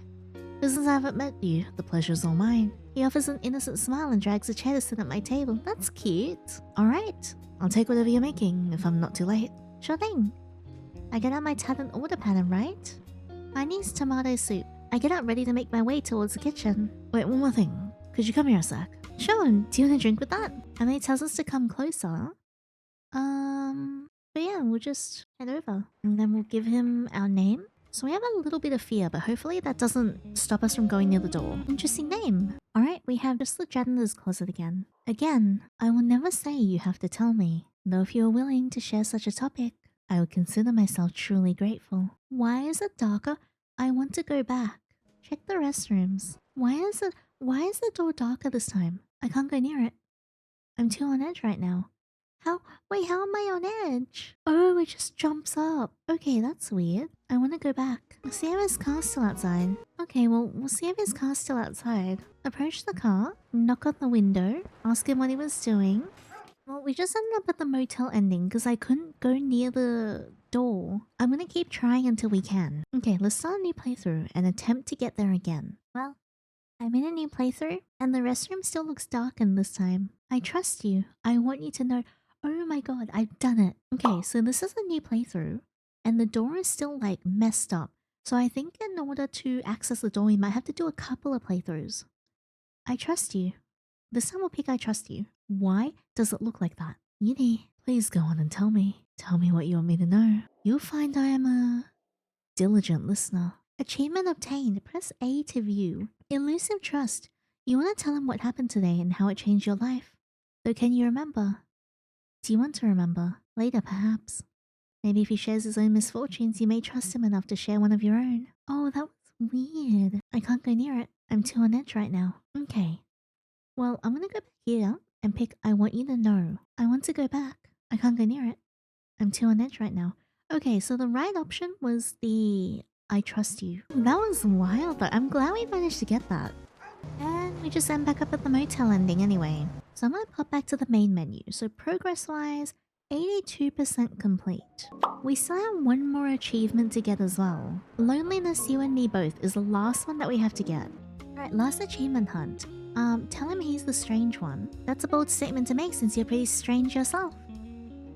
But since I haven't met you, the pleasure's all mine. He offers an innocent smile and drags a chair to sit at my table. That's cute. Alright, I'll take whatever you're making if I'm not too late. Sure thing. I get out my talent order pattern, right? I need tomato soup. I get out ready to make my way towards the kitchen. Wait, one more thing. Could you come here a sec? Sure, do you want a drink with that? And then he tells us to come closer. But yeah, we'll just head over. And then we'll give him our name. So we have a little bit of fear, but hopefully that doesn't stop us from going near the door. Interesting name. Alright, we have just the Janitor's Closet again. Again, I will never say you have to tell me. Though if you are willing to share such a topic, I would consider myself truly grateful. Why is it darker? I want to go back. Check the restrooms. Why is the door darker this time? I can't go near it. I'm too on edge right now. Wait, how am I on edge? Oh, it just jumps up. Okay, that's weird. I want to go back. See if his car's still outside. Okay, well, we'll see if his car's still outside. Approach the car, knock on the window, ask him what he was doing. Well, we just ended up at the motel ending because I couldn't go near the door. I'm gonna keep trying until we can. Okay, let's start a new playthrough and attempt to get there again. Well, I'm in a new playthrough and the restroom still looks darkened this time. I trust you. I want you to know... Oh my god, I've done it. Okay, so this is a new playthrough and the door is still like messed up. So I think in order to access the door, we might have to do a couple of playthroughs. I trust you. This time we'll pick I trust you. Why does it look like that? Yiddy, please go on and tell me. Tell me what you want me to know. You'll find I am a diligent listener. Achievement obtained. Press A to view. Illusive trust. You want to tell him what happened today and how it changed your life. Though can you remember? Do you want to remember? Later, perhaps. Maybe if he shares his own misfortunes, you may trust him enough to share one of your own. Oh, that was weird. I can't go near it. I'm too on edge right now. Okay. Well, I'm gonna go back here and pick I want you to know. I want to go back. I can't go near it. I'm too on edge right now. Okay, so the right option was the I trust you. That was wild, but I'm glad we managed to get that. And we just end back up at the motel ending anyway. So I'm gonna pop back to the main menu. So progress-wise, 82% complete. We still have one more achievement to get as well. Loneliness, you and me both, is the last one that we have to get. Alright, last achievement hunt. Tell him he's the strange one. That's a bold statement to make since you're pretty strange yourself.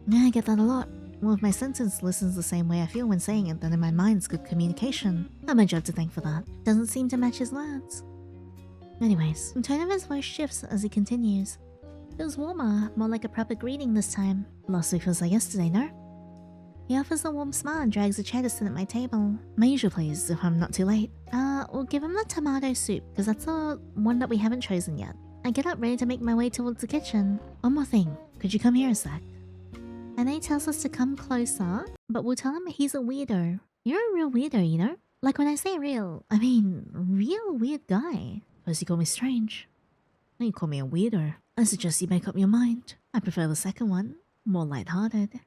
Yeah, I get that a lot. Well, if my sentence listens the same way I feel when saying it, then in my mind it's good communication. I'm my job to thank for that. Doesn't seem to match his words. Anyways, the tone of his voice shifts as he continues. Feels warmer, more like a proper greeting this time. Last week feels like yesterday, no? He offers a warm smile and drags a chair to sit at my table. My usual please, if I'm not too late. We'll give him the tomato soup, because that's the one that we haven't chosen yet. I get up ready to make my way towards the kitchen. One more thing, could you come here a sec? And then he tells us to come closer, but we'll tell him he's a weirdo. You're a real weirdo, you know? Like when I say real, I mean real weird guy. First you call me strange. Now you call me a weirdo. I suggest you make up your mind. I prefer the second one. More lighthearted.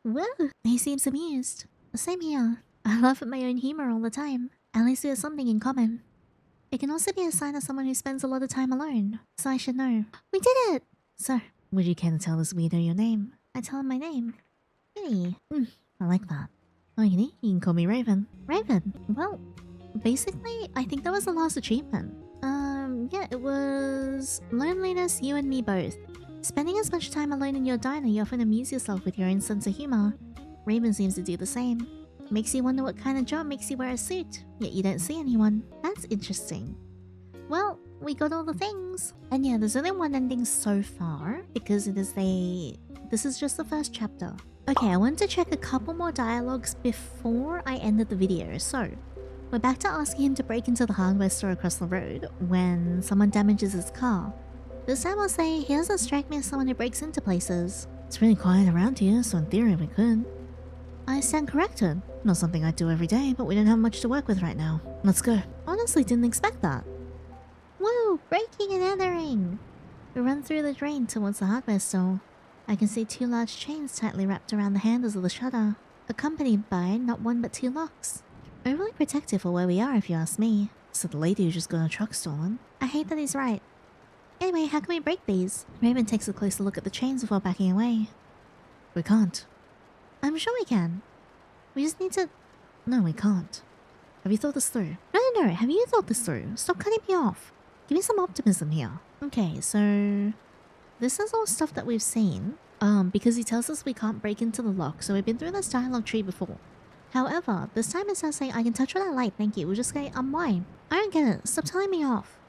Well, he seems amused. Same here. I laugh at my own humor all the time. At least we have something in common. It can also be a sign of someone who spends a lot of time alone. So I should know. We did it! So, would you care to tell this weirdo your name? I tell him my name. Hey. I like that. Oh, you can call me Raven. Raven? Well, basically, I think that was the last achievement. Yeah, it was loneliness, you and me both. Spending as much time alone in your diner, you often amuse yourself with your own sense of humor. Raven seems to do the same. Makes you wonder what kind of job makes you wear a suit, yet you don't see anyone. That's interesting. Well, we got all the things. And yeah, there's only one ending so far, because this is just the first chapter. Okay, I want to check a couple more dialogues before I ended the video, so we're back to asking him to break into the hardware store across the road when someone damages his car. This time I'll say, he doesn't strike me as someone who breaks into places. It's really quiet around here, so in theory we could. I stand corrected. Not something I do every day, but we don't have much to work with right now. Let's go. Honestly, didn't expect that. Woo! Breaking and entering! We run through the drain towards the hardware store. I can see two large chains tightly wrapped around the handles of the shutter, accompanied by not one but two locks. Overly protective for where we are, if you ask me. So the lady who just got her truck stolen. I hate that he's right. Anyway, how can we break these? Raven takes a closer look at the chains before backing away. We can't. I'm sure we can. We just need to... No, we can't. Have you thought this through? No. Have you thought this through? Stop cutting me off. Give me some optimism here. Okay, so... This is all stuff that we've seen. Because he tells us we can't break into the lock, so we've been through this dialogue tree before. However, this time it starts saying, I can touch what I like, thank you. We'll just say, why? I don't get it. Stop telling me off.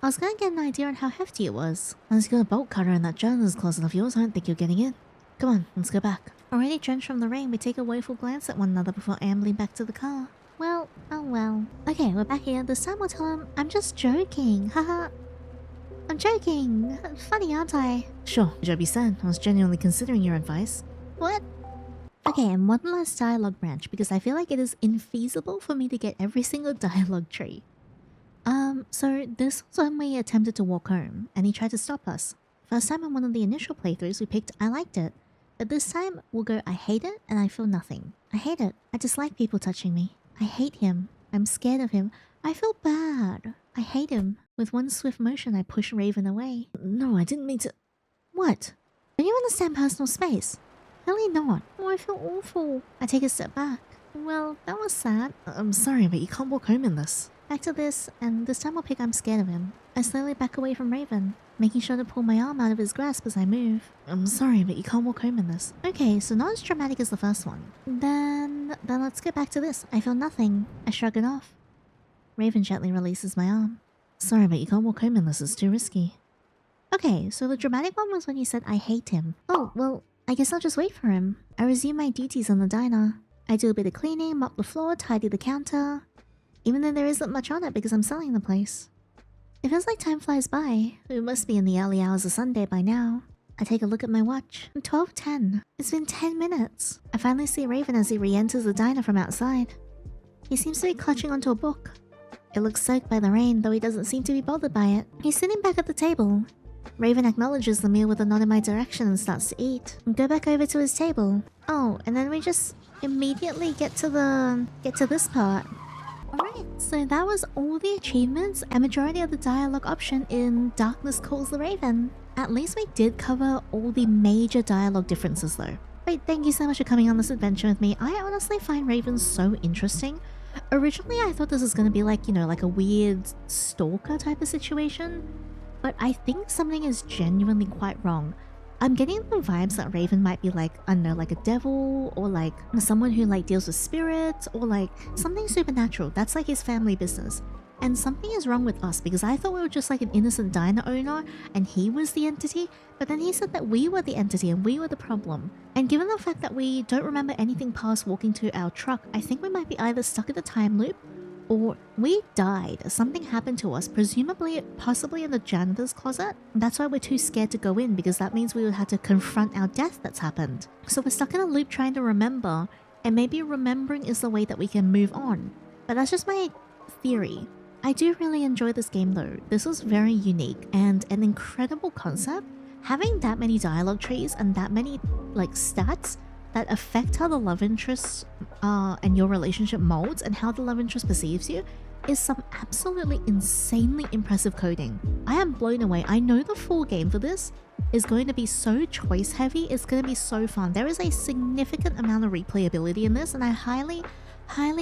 I was gonna get an idea on how hefty it was. Unless you got a bolt cutter in that janitor's closet of yours, I don't think you're getting it. Come on, let's go back. Already drenched from the rain, we take a woeful glance at one another before ambling back to the car. Well, oh well. Okay, we're back here. This time we'll tell him, I'm just joking, haha. I'm joking. Funny, aren't I? Sure, job you said. I was genuinely considering your advice. What? Okay, and one last dialogue branch, because I feel like it is infeasible for me to get every single dialogue tree. So this was when we attempted to walk home, and he tried to stop us. First time in one of the initial playthroughs, we picked I liked it. But this time, we'll go I hate it, and I feel nothing. I hate it. I dislike people touching me. I hate him. I'm scared of him. I feel bad. I hate him. With one swift motion, I push Raven away. No, I didn't mean to... What? Don't you understand personal space? Really not. Oh, I feel awful. I take a step back. Well, that was sad. I'm sorry, but you can't walk home in this. Back to this, and this time I'll pick I'm scared of him. I slowly back away from Raven, making sure to pull my arm out of his grasp as I move. I'm sorry, but you can't walk home in this. Okay, so not as dramatic as the first one. Then... Then let's get back to this. I feel nothing. I shrug it off. Raven gently releases my arm. Sorry, but you can't walk home unless it's too risky. Okay, so the dramatic one was when you said I hate him. Oh, well, I guess I'll just wait for him. I resume my duties in the diner. I do a bit of cleaning, mop the floor, tidy the counter. Even though there isn't much on it because I'm selling the place. It feels like time flies by. We must be in the early hours of Sunday by now. I take a look at my watch. 12:10. It's been 10 minutes. I finally see Raven as he re-enters the diner from outside. He seems to be clutching onto a book. It looks soaked by the rain, though he doesn't seem to be bothered by it. He's sitting back at the table. Raven acknowledges the meal with a nod in my direction and starts to eat. Go back over to his table. Oh, and then we just immediately get to this part. Alright, so that was all the achievements and majority of the dialogue option in Darkness Calls the Raven. At least we did cover all the major dialogue differences though. Wait, thank you so much for coming on this adventure with me. I honestly find ravens so interesting. Originally I thought this was gonna be like, you know, like a weird stalker type of situation. But I think something is genuinely quite wrong. I'm getting the vibes that Raven might be like, I don't know, like a devil or like someone who like deals with spirits or like something supernatural. That's like his family business. And something is wrong with us because I thought we were just like an innocent diner owner and he was the entity, but then he said that we were the entity and we were the problem. And given the fact that we don't remember anything past walking to our truck, I think we might be either stuck in a time loop or we died. Something happened to us, presumably, possibly in the janitor's closet. That's why we're too scared to go in because that means we would have to confront our death that's happened. So we're stuck in a loop trying to remember, and maybe remembering is the way that we can move on. But that's just my theory. I do really enjoy this game though. This was very unique and an incredible concept. Having that many dialogue trees and that many like stats that affect how the love interest and your relationship molds and how the love interest perceives you is some absolutely insanely impressive coding. I am blown away. I know the full game for this is going to be so choice heavy. It's going to be so fun. There is a significant amount of replayability in this and I highly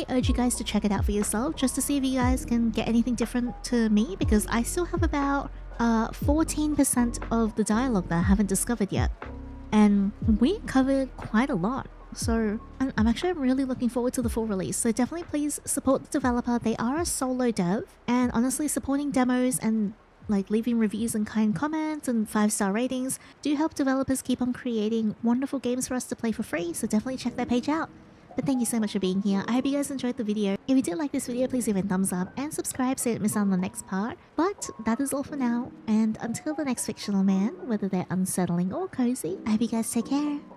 urge you guys to check it out for yourself just to see if you guys can get anything different to me because I still have about 14% of the dialogue that I haven't discovered yet. And we covered quite a lot. So I'm actually really looking forward to the full release. So definitely please support the developer. They are a solo dev. And honestly, supporting demos and like leaving reviews and kind comments and 5-star ratings do help developers keep on creating wonderful games for us to play for free. So definitely check their page out. But thank you so much for being here. I hope you guys enjoyed the video. If you did like this video, please give it a thumbs up and subscribe so you don't miss out on the next part. But that is all for now. And until the next fictional man, whether they're unsettling or cozy, I hope you guys take care.